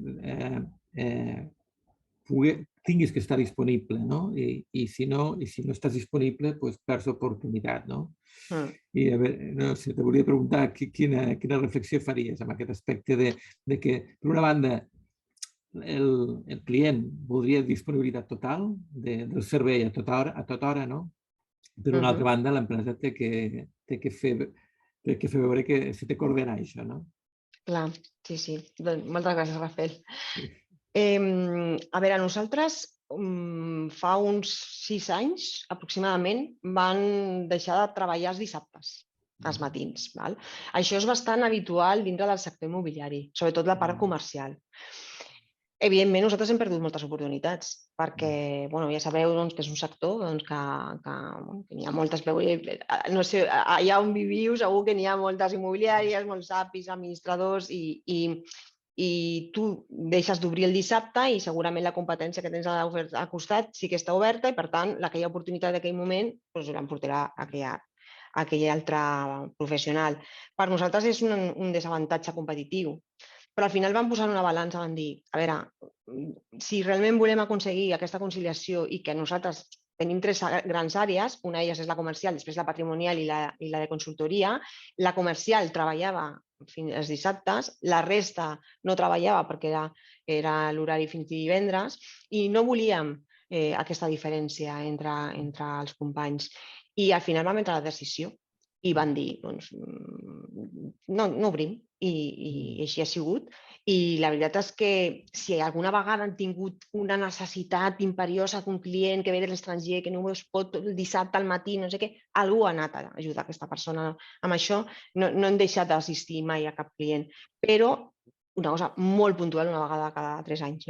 tinguis que estar disponible, no? I si no estàs disponible, perds oportunitat, no? I a veure, no sé, te volia preguntar quina reflexió faries amb aquest aspecte de que, per una banda, el client voldria disponibilitat total del servei a tota hora, no? Per una altra banda, l'empresa té que fer veure que se té que ordenar això, no? Clar, sí. Moltes gràcies, Rafael. A veure, nosaltres fa uns 6 anys, aproximadament, van deixar de treballar els dissabtes, als matins. Això és bastant habitual dintre del sector immobiliari, sobretot la part comercial. Evidentment, nosaltres hem perdut moltes oportunitats, perquè ja sabeu que és un sector que n'hi ha moltes, no sé, allà on viviu segur que n'hi ha moltes immobiliàries, molts APIs, administradors, i tu deixes d'obrir el dissabte i segurament la competència que tens al costat sí que està oberta i, per tant, aquella oportunitat d'aquell moment l'emportarà aquell altre professional. Per nosaltres és un desavantatge competitiu. Però al final van posar una balança, van dir, a veure, si realment volem aconseguir aquesta conciliació i que nosaltres tenim 3 grans àrees, una d'elles és la comercial, després la patrimonial i la de consultoria, la comercial treballava fins als dissabtes, la resta no treballava perquè era l'horari fins divendres i no volíem aquesta diferència entre els companys. I al final vam entrar a la decisió i van dir, doncs, no obrim. I així ha sigut. I la veritat és que si alguna vegada han tingut una necessitat imperiosa d'un client que ve de l'estranger, que no es pot el dissabte al matí, no sé què, algú ha anat a ajudar aquesta persona amb això. No hem deixat d'assistir mai a cap client. Però una cosa molt puntual, una vegada cada 3 anys.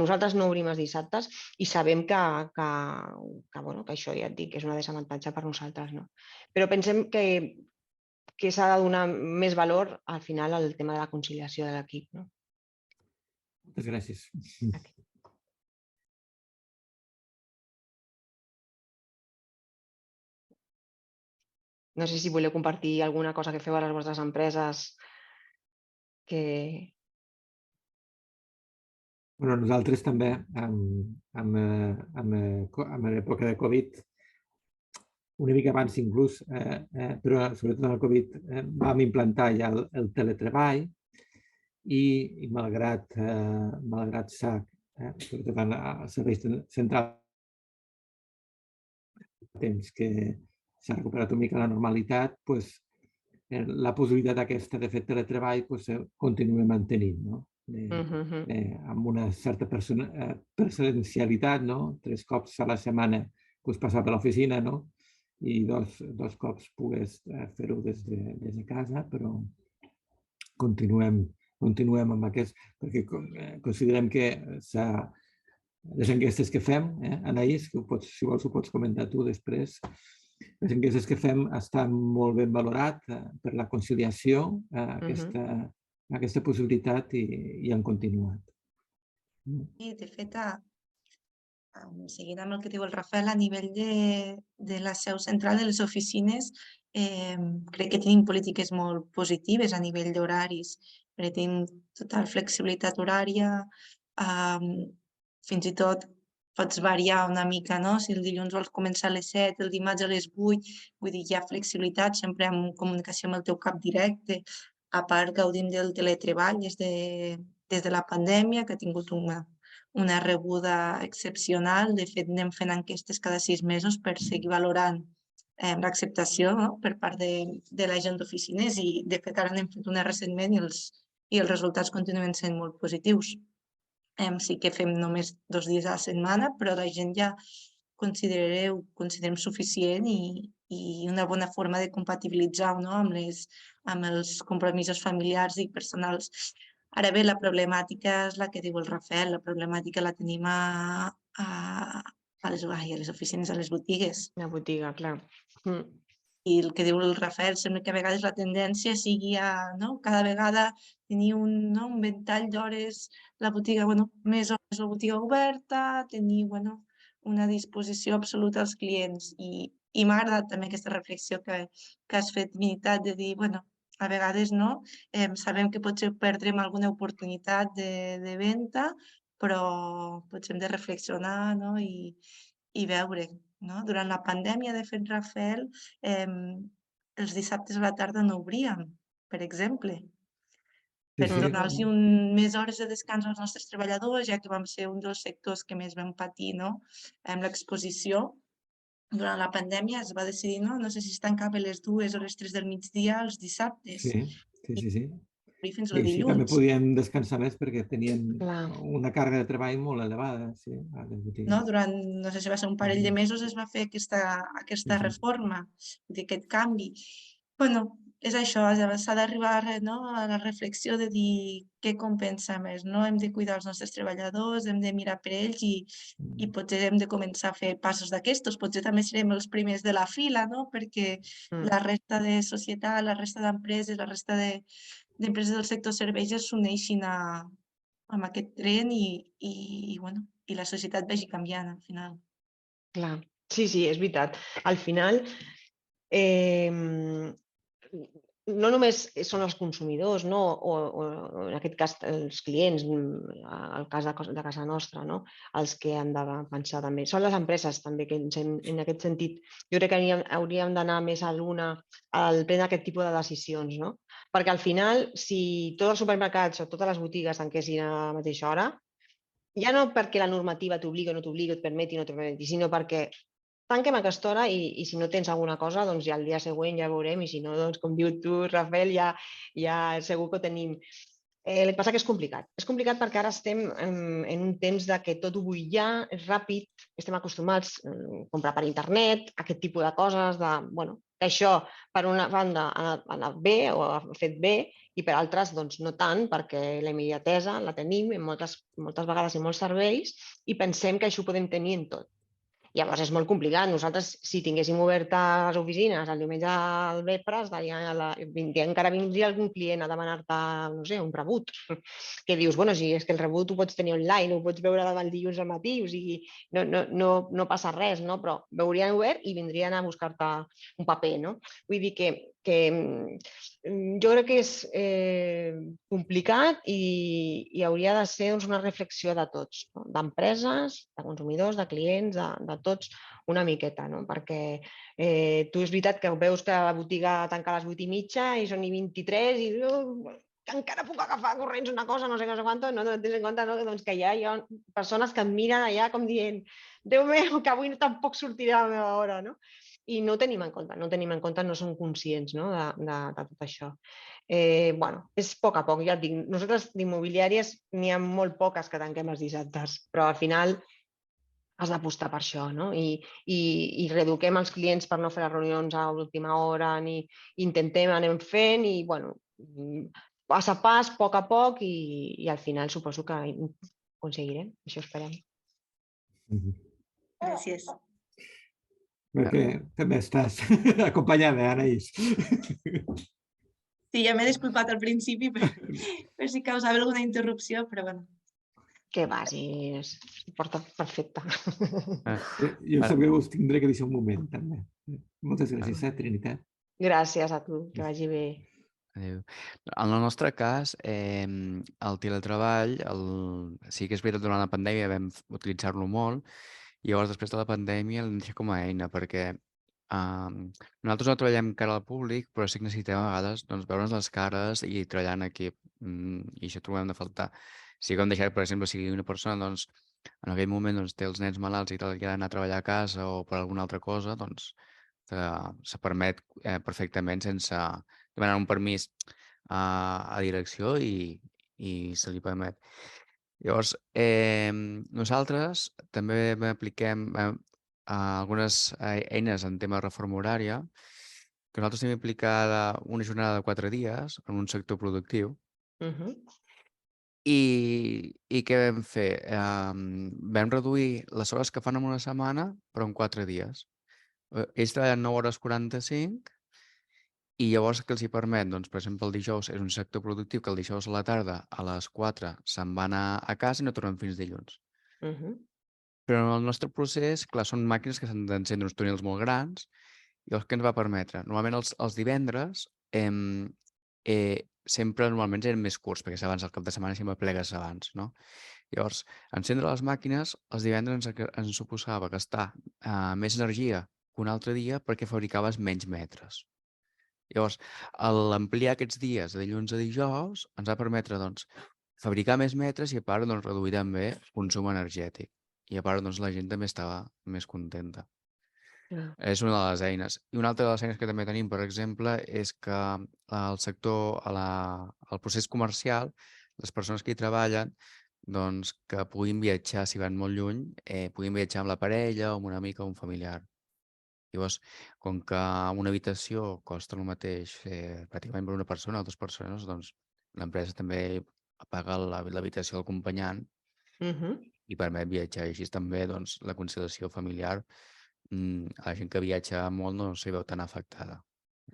Nosaltres no obrim els dissabtes i sabem que això, ja et dic, és un desavantatge per nosaltres. Però pensem que s'ha de donar més valor al final al tema de la conciliació de l'equip. Moltes gràcies. No sé si voleu compartir alguna cosa que feu a les vostres empreses que... Nosaltres també, en l'època de Covid, una mica abans inclús, però sobretot en el Covid, vam implantar ja el teletreball i malgrat SAC, sobretot en els serveis centrals, temps que s'ha recuperat una mica la normalitat, la possibilitat aquesta de fer teletreball continuem mantenint, amb una certa presencialitat, 3 cops a la setmana passar per l'oficina, i 2 cops pogués fer-ho des de casa, però continuem amb aquest, perquè considerem que les enquestes que fem, Anaïs, si vols ho pots comentar tu després, les enquestes que fem estan molt ben valorat per la conciliació, aquesta possibilitat, i han continuat. I, de fet, seguint amb el que diu el Rafael, a nivell de la seu central de les oficines, crec que tenim polítiques molt positives a nivell d'horaris, perquè tenim total flexibilitat horària, fins i tot pots variar una mica, si el dilluns vols començar a les 7, el dimarts a les 8, vull dir, hi ha flexibilitat, sempre en comunicació amb el teu cap directe, a part gaudim del teletreball des de la pandèmia, que ha tingut una rebuda excepcional. De fet, anem fent enquestes cada 6 mesos per seguir valorant l'acceptació per part de la gent d'oficines i, de fet, ara n'hem fet una recentment i els resultats continuen sent molt positius. Sí que fem només 2 dies a la setmana, però la gent ja considerem suficient i una bona forma de compatibilitzar-ho, no? amb els compromisos familiars i personals. Ara bé, la problemàtica és la que diu el Rafael, la problemàtica la tenim a les oficines, a les botigues. La botiga, clar. I el que diu el Rafael, sembla que a vegades la tendència sigui a cada vegada tenir un ventall d'hores, la botiga, més hores la botiga oberta, tenir una disposició absoluta als clients. I m'ha agradat també aquesta reflexió que has fet, Trinitat, de dir, a vegades sabem que potser perdrem alguna oportunitat de venda, però potser hem de reflexionar i veure. Durant la pandèmia, de fet, Rafael, els dissabtes a la tarda no obríem, per exemple, per donar-los més hores de descans als nostres treballadors, ja que vam ser un dels sectors que més vam patir amb l'exposició. Durant la pandèmia es va decidir, no sé si es tancava a les 2 o les 3 del migdia els dissabtes. Sí. I fins I el així dilluns. també podíem descansar més perquè tenien una càrrega de treball molt elevada. Durant, no sé si va ser un parell de mesos, es va fer aquesta reforma, aquest canvi. És això, s'ha d'arribar a la reflexió de dir què compensa més. Hem de cuidar els nostres treballadors, hem de mirar per ells i potser hem de començar a fer passos d'aquestos. Potser també serem els primers de la fila, perquè la resta de societat, la resta d'empreses, la resta d'empreses del sector serveis es s'uneixin amb aquest tren i la societat vagi canviant al final. Clar, sí, és veritat. Al final, no només són els consumidors, o en aquest cas els clients, el cas de casa nostra, els que han de pensar també. Són les empreses també que en aquest sentit jo crec que hauríem d'anar més a l'una al prendre aquest tipus de decisions, perquè al final, si tots els supermercats o totes les botigues tanquessin a la mateixa hora, ja no perquè la normativa t'obliga o no t'obliga, et permeti o no et permeti, sinó perquè tanquem a aquesta hora i si no tens alguna cosa, doncs ja el dia següent ja veurem, i si no, doncs com diu tu, Rafael, ja segur que ho tenim. El que passa que és complicat. És complicat perquè ara estem en un temps de que tot ho vull ja, és ràpid, estem acostumats a comprar per internet, aquest tipus de coses, que això, per una banda, ha anat bé o ha fet bé, i per altres, doncs, no tant, perquè la immediatesa la tenim moltes vegades en molts serveis i pensem que això ho podem tenir en tot. Llavors és molt complicat. Nosaltres, si tinguéssim obertes les oficines el diumenge al vespre, encara vindria algun client a demanar-te, no sé, un rebut. Que dius, si és que el rebut ho pots tenir online, ho pots veure el dilluns al matí, o sigui, no passa res, però veurien obert i vindrien a buscar-te un paper, Vull dir que jo crec que és complicat i hauria de ser una reflexió de tots, d'empreses, de consumidors, de clients, de tots una miqueta, perquè tu és veritat que veus que la botiga tanca a les 8:30 i són 23 i encara puc agafar corrents una cosa, no sé quant, no tens en compte que ja hi ha persones que et miren allà com dient Déu meu, que avui tampoc sortirà a la meva hora, i no ho tenim en compte, no som conscients de tot això. És a poc, ja et dic, nosaltres d'immobiliàries n'hi ha molt poques que tanquem els dissabtes, però al final has d'apostar per això, i reeduquem els clients per no fer les reunions a l'última hora, ni intentem, anem fent, i pas a pas, a poc, i al final suposo que aconseguirem, això esperem. Gràcies. Perquè també estàs acompanyada, Anaïs. Sí, ja m'he disculpat al principi per si causava alguna interrupció, però bueno. Que va, sí, es porta perfecte. Jo sap greu, us tindré que deixar un moment, també. Moltes gràcies, Trinitat. Gràcies a tu, que vagi bé. Adéu. En el nostre cas, el teletreball, sí que és veritat, durant la pandèmia vam utilitzar-lo molt, i llavors després de la pandèmia l'hem deixat com a eina, perquè nosaltres no treballem cara al públic, però sí que necessitem a vegades veure'ns les cares i treballar en equip, i això trobem de faltar. Si hem deixat, per exemple, si una persona en aquell moment té els nens malalts i tal, i ha d'anar a treballar a casa o per alguna altra cosa, se permet perfectament sense demanar un permís a direcció i se li permet. Llavors, nosaltres també apliquem algunes eines en tema de reforma horària, que nosaltres tenim implicada una jornada de 4 dies en un sector productiu. I què vam fer? Vam reduir les hores que fan en una setmana, però en 4 dies. Ells treballen 9 hores 45 i llavors què els hi permet? Doncs, per exemple, el dijous és un sector productiu que el dijous a la tarda a les 4 se'n van a casa i no tornen fins dilluns. Però en el nostre procés, clar, són màquines que s'han d'encendre uns túnels molt grans i el que ens va permetre? Normalment els divendres sempre normalment eren més curts, perquè abans del cap de setmana sempre plegues abans, no? Llavors, encendre les màquines els divendres ens suposava gastar més energia que un altre dia perquè fabricaves menys metres. Llavors, l'ampliar aquests dies de dilluns a dijous ens va permetre fabricar més metres i a part reduir també el consum energètic. I a part la gent també estava més contenta. És una de les eines. I una altra de les eines que també tenim, per exemple, és que al sector, al procés comercial, les persones que hi treballen, que puguin viatjar, si van molt lluny, puguin viatjar amb la parella o amb una amica o un familiar. Llavors, com que una habitació costa el mateix pràcticament per una persona o 2 persones, l'empresa també paga l'habitació del acompanyant i permet viatjar. I així també la conciliació familiar, la gent que viatja molt no s'hi veu tan afectada.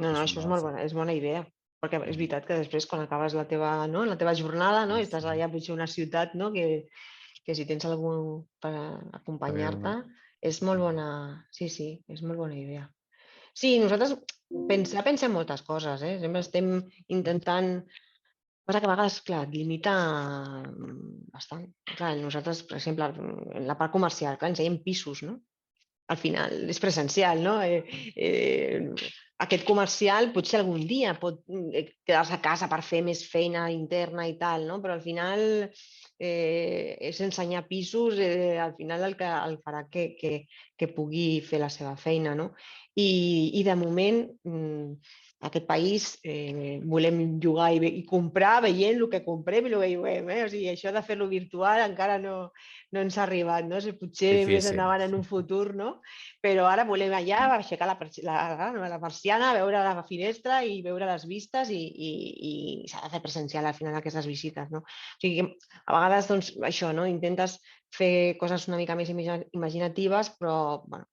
No, això és molt bona, és bona idea. Perquè és veritat que després, quan acabes la teva jornada, i estàs allà potser a una ciutat, que si tens algú per acompanyar-te, és molt bona, sí, és molt bona idea. Sí, nosaltres pensem moltes coses, sempre estem intentant, cosa que a vegades, clar, et limita bastant. Clar, nosaltres, per exemple, en la part comercial, clar, ens veiem pisos, no? Al final és presencial, no? Aquest comercial potser algun dia pot quedar-se a casa per fer més feina interna i tal, no? Però al final és ensenyar pisos, al final el farà que pugui fer la seva feina, no? I de moment aquest país volem llogar i comprar veient el que comprem i el que lloguem. O sigui, això de fer-lo virtual encara no ens ha arribat, no? Potser més endavant en un futur, no? Però ara volem allà aixecar la persiana, veure la finestra i veure les vistes i s'ha de fer presencial al final aquestes visites, no? O sigui, a vegades, això, no? Intentes fer coses una mica més imaginatives, però, bueno,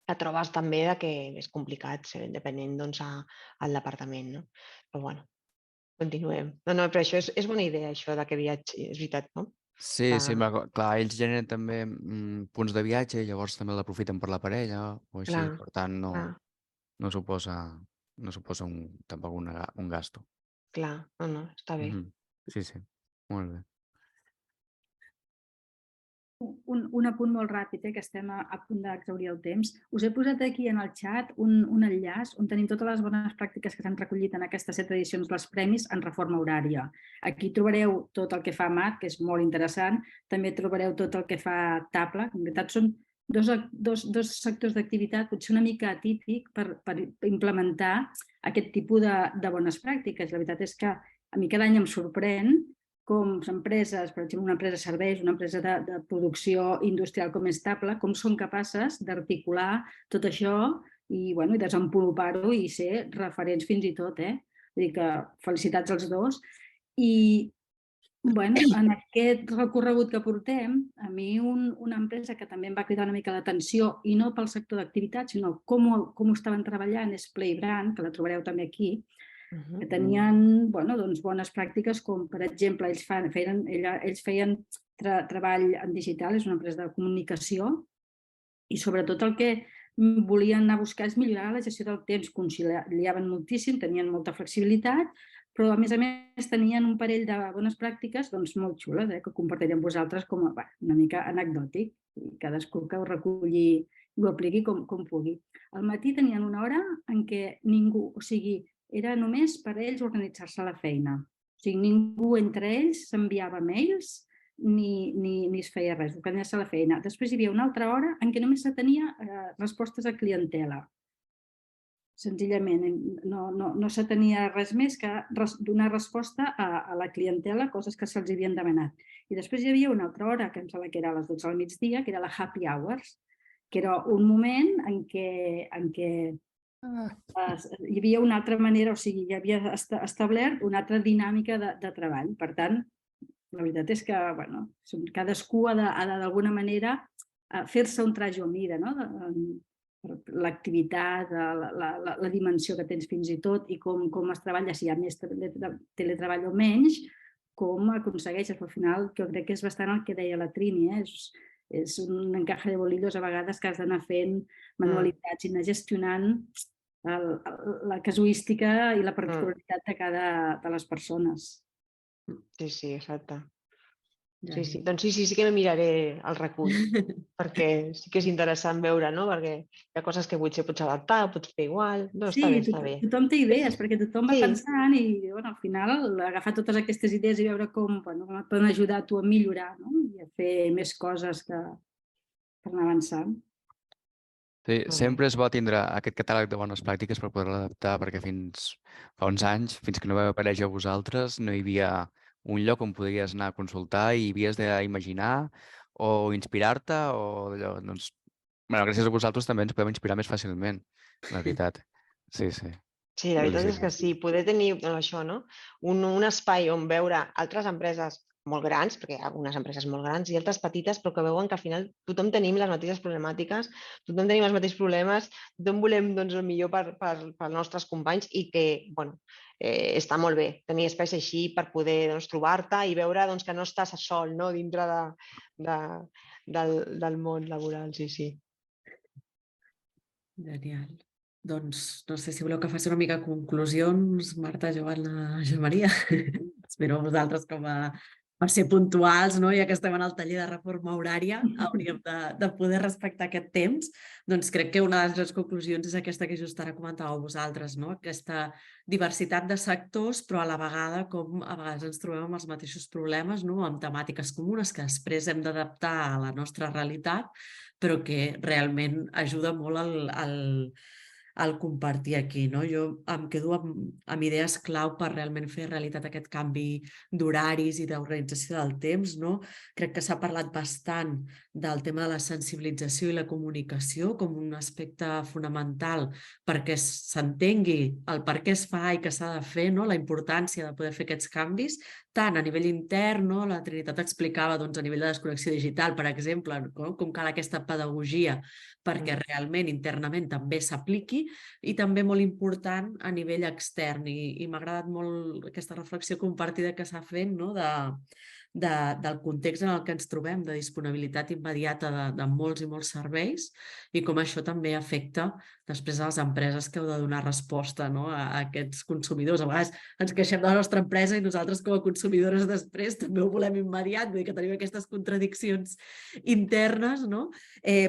que trobes també que és complicat, depenent al departament, no? Però, bueno, continuem. No, però això és bona idea, això de que viatgi, és veritat, no? Sí, clar, ells generen també punts de viatge i llavors també l'aprofiten per la parella o així, per tant no suposa tampoc un gasto. Clar, no, està bé. Sí, molt bé. Un apunt molt ràpid, que estem a punt d'exhaurir el temps. Us he posat aquí en el xat un enllaç on tenim totes les bones pràctiques que s'han recollit en aquestes 7 edicions dels premis en reforma horària. Aquí trobareu tot el que fa Mat, que és molt interessant. També trobareu tot el que fa Tapla. En veritat són dos sectors d'activitat potser una mica atípic per implementar aquest tipus de bones pràctiques. La veritat és que a mi cada any em sorprèn com empreses, per exemple, una empresa de serveis, una empresa de producció industrial com és Tapla, com són capaces d'articular tot això i desenvolupar-ho i ser referents fins i tot. Vull dir que felicitats als dos. I en aquest recorregut que portem, a mi una empresa que també em va cridar una mica l'atenció, i no pel sector d'activitat, sinó com ho estaven treballant, és Playbrand, que la trobareu també aquí, que tenien bones pràctiques com, per exemple, ells feien treball en digital, és una empresa de comunicació, i sobretot el que volien anar a buscar és millorar la gestió del temps, conciliaven moltíssim, tenien molta flexibilitat, però a més tenien un parell de bones pràctiques molt xules, que compartiré amb vosaltres com una mica anecdòtic, i cadascú que ho reculli i ho apliqui com pugui. Al matí tenien una hora en què ningú, o sigui, era només per ells organitzar-se la feina. O sigui, ningú entre ells s'enviava mails ni es feia res, organitzar-se la feina. Després hi havia una altra hora en què només se tenia respostes a clientela. Senzillament, no se tenia res més que donar resposta a la clientela, coses que se'ls havien demanat. I després hi havia una altra hora, que em sembla que era a les 12 del migdia, que era la happy hours, que era un moment en què hi havia una altra manera, o sigui, hi havia establert una altra dinàmica de treball. Per tant, la veritat és que cadascú ha d'alguna manera fer-se un traje a mida, no? L'activitat, la dimensió que tens fins i tot i com es treballa, si hi ha més teletreball o menys, com aconsegueixes. Però al final jo crec que és bastant el que deia la Trini, és un encaje de bolillos a vegades que has d'anar fent manualitats i anar gestionant la casuística i la particularitat de les persones. Sí, exacte. Sí, doncs sí que me miraré el recull, perquè sí que és interessant veure, no? Perquè hi ha coses que potser pots adaptar, pots fer igual. No, està bé. Tothom té idees, perquè tothom va pensant i al final agafar totes aquestes idees i veure com et poden ajudar a tu a millorar i a fer més coses per anar avançant. Sí, sempre és bo tindre aquest catàleg de bones pràctiques per poder-lo adaptar, perquè fins fa uns anys, fins que no vau aparèixer a vosaltres, no hi havia un lloc on podries anar a consultar i havies d'imaginar o inspirar-te o allò, doncs... gràcies a vosaltres també ens podem inspirar més fàcilment, la veritat. Sí. Sí, la veritat és que sí, poder tenir això, no? Un espai on veure altres empreses molt grans, perquè hi ha algunes empreses molt grans i altres petites, però que veuen que al final tothom tenim les mateixes problemàtiques, tothom tenim els mateixos problemes, tothom volem el millor pels nostres companys i que, està molt bé tenir espais així per poder trobar-te i veure que no estàs sol dintre del món laboral, sí. Genial. Doncs no sé si voleu que faci una mica conclusions, Marta, Joana, Joan Maria. Espero vosaltres com a per ser puntuals, ja que estem en el taller de reforma horària, hauríem de poder respectar aquest temps. Doncs crec que una de les grans conclusions és aquesta que just ara comentàveu vosaltres, aquesta diversitat de sectors, però a la vegada com a vegades ens trobem amb els mateixos problemes, amb temàtiques comunes que després hem d'adaptar a la nostra realitat, però que realment ajuda molt al compartir aquí. Jo em quedo amb idees clau per realment fer realitat aquest canvi d'horaris i d'organització del temps. Crec que s'ha parlat bastant del tema de la sensibilització i la comunicació com un aspecte fonamental perquè s'entengui el per què es fa i què s'ha de fer, la importància de poder fer aquests canvis, tant a nivell intern, la Trinitat explicava a nivell de desconnexió digital, per exemple, com cal aquesta pedagogia perquè realment internament també s'apliqui, i també molt important a nivell extern. I m'ha agradat molt aquesta reflexió compartida que s'ha fet del context en el que ens trobem, de disponibilitat immediata de molts i molts serveis i com això també afecta després a les empreses que heu de donar resposta a aquests consumidors. A vegades ens queixem de la nostra empresa i nosaltres com a consumidores després també ho volem immediat, vull dir que tenim aquestes contradiccions internes,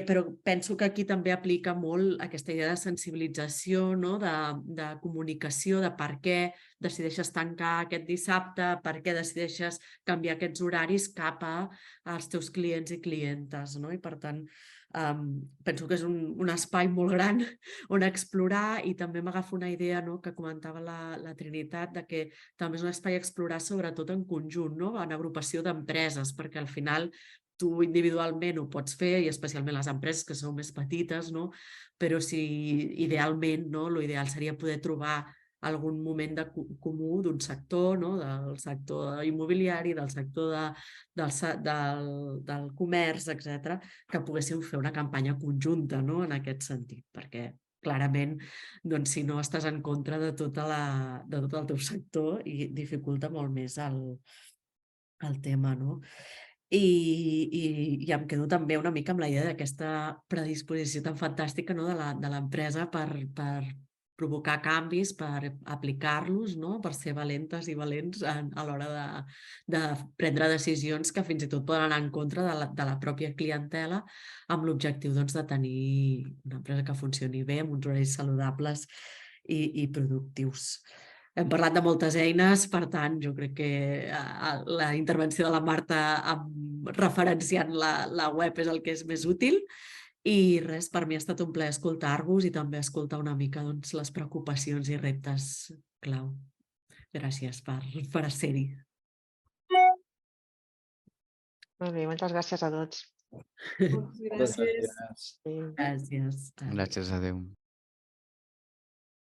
però penso que aquí també aplica molt aquesta idea de sensibilització, de comunicació, de per què decideixes tancar aquest dissabte, per què decideixes canviar aquests horaris cap als teus clients i clientes. I per tant, penso que és un espai molt gran on explorar i també m'agafo una idea que comentava la Trinitat de que també és un espai a explorar sobretot en conjunt, en agrupació d'empreses, perquè al final tu individualment ho pots fer, i especialment les empreses que són més petites, però si idealment l'ideal seria poder trobar algun moment comú d'un sector, del sector immobiliari, del sector del comerç, etc., que poguéssim fer una campanya conjunta en aquest sentit, perquè clarament, si no estàs en contra de tot el teu sector i dificulta molt més el tema, I em quedo també una mica amb la idea d'aquesta predisposició tan fantàstica de l'empresa per provocar canvis, per aplicar-los, per ser valentes i valents a l'hora de prendre decisions que fins i tot poden anar en contra de la pròpia clientela amb l'objectiu de tenir una empresa que funcioni bé, amb uns horaris saludables i productius. Hem parlat de moltes eines, per tant, jo crec que la intervenció de la Marta referenciant la web és el que és més útil. I res, per mi ha estat un plaer escoltar-vos i també escoltar una mica les preocupacions i reptes clau. Gràcies per ser-hi. Molt bé, moltes gràcies a tots. Gràcies. Gràcies. Gràcies, adéu.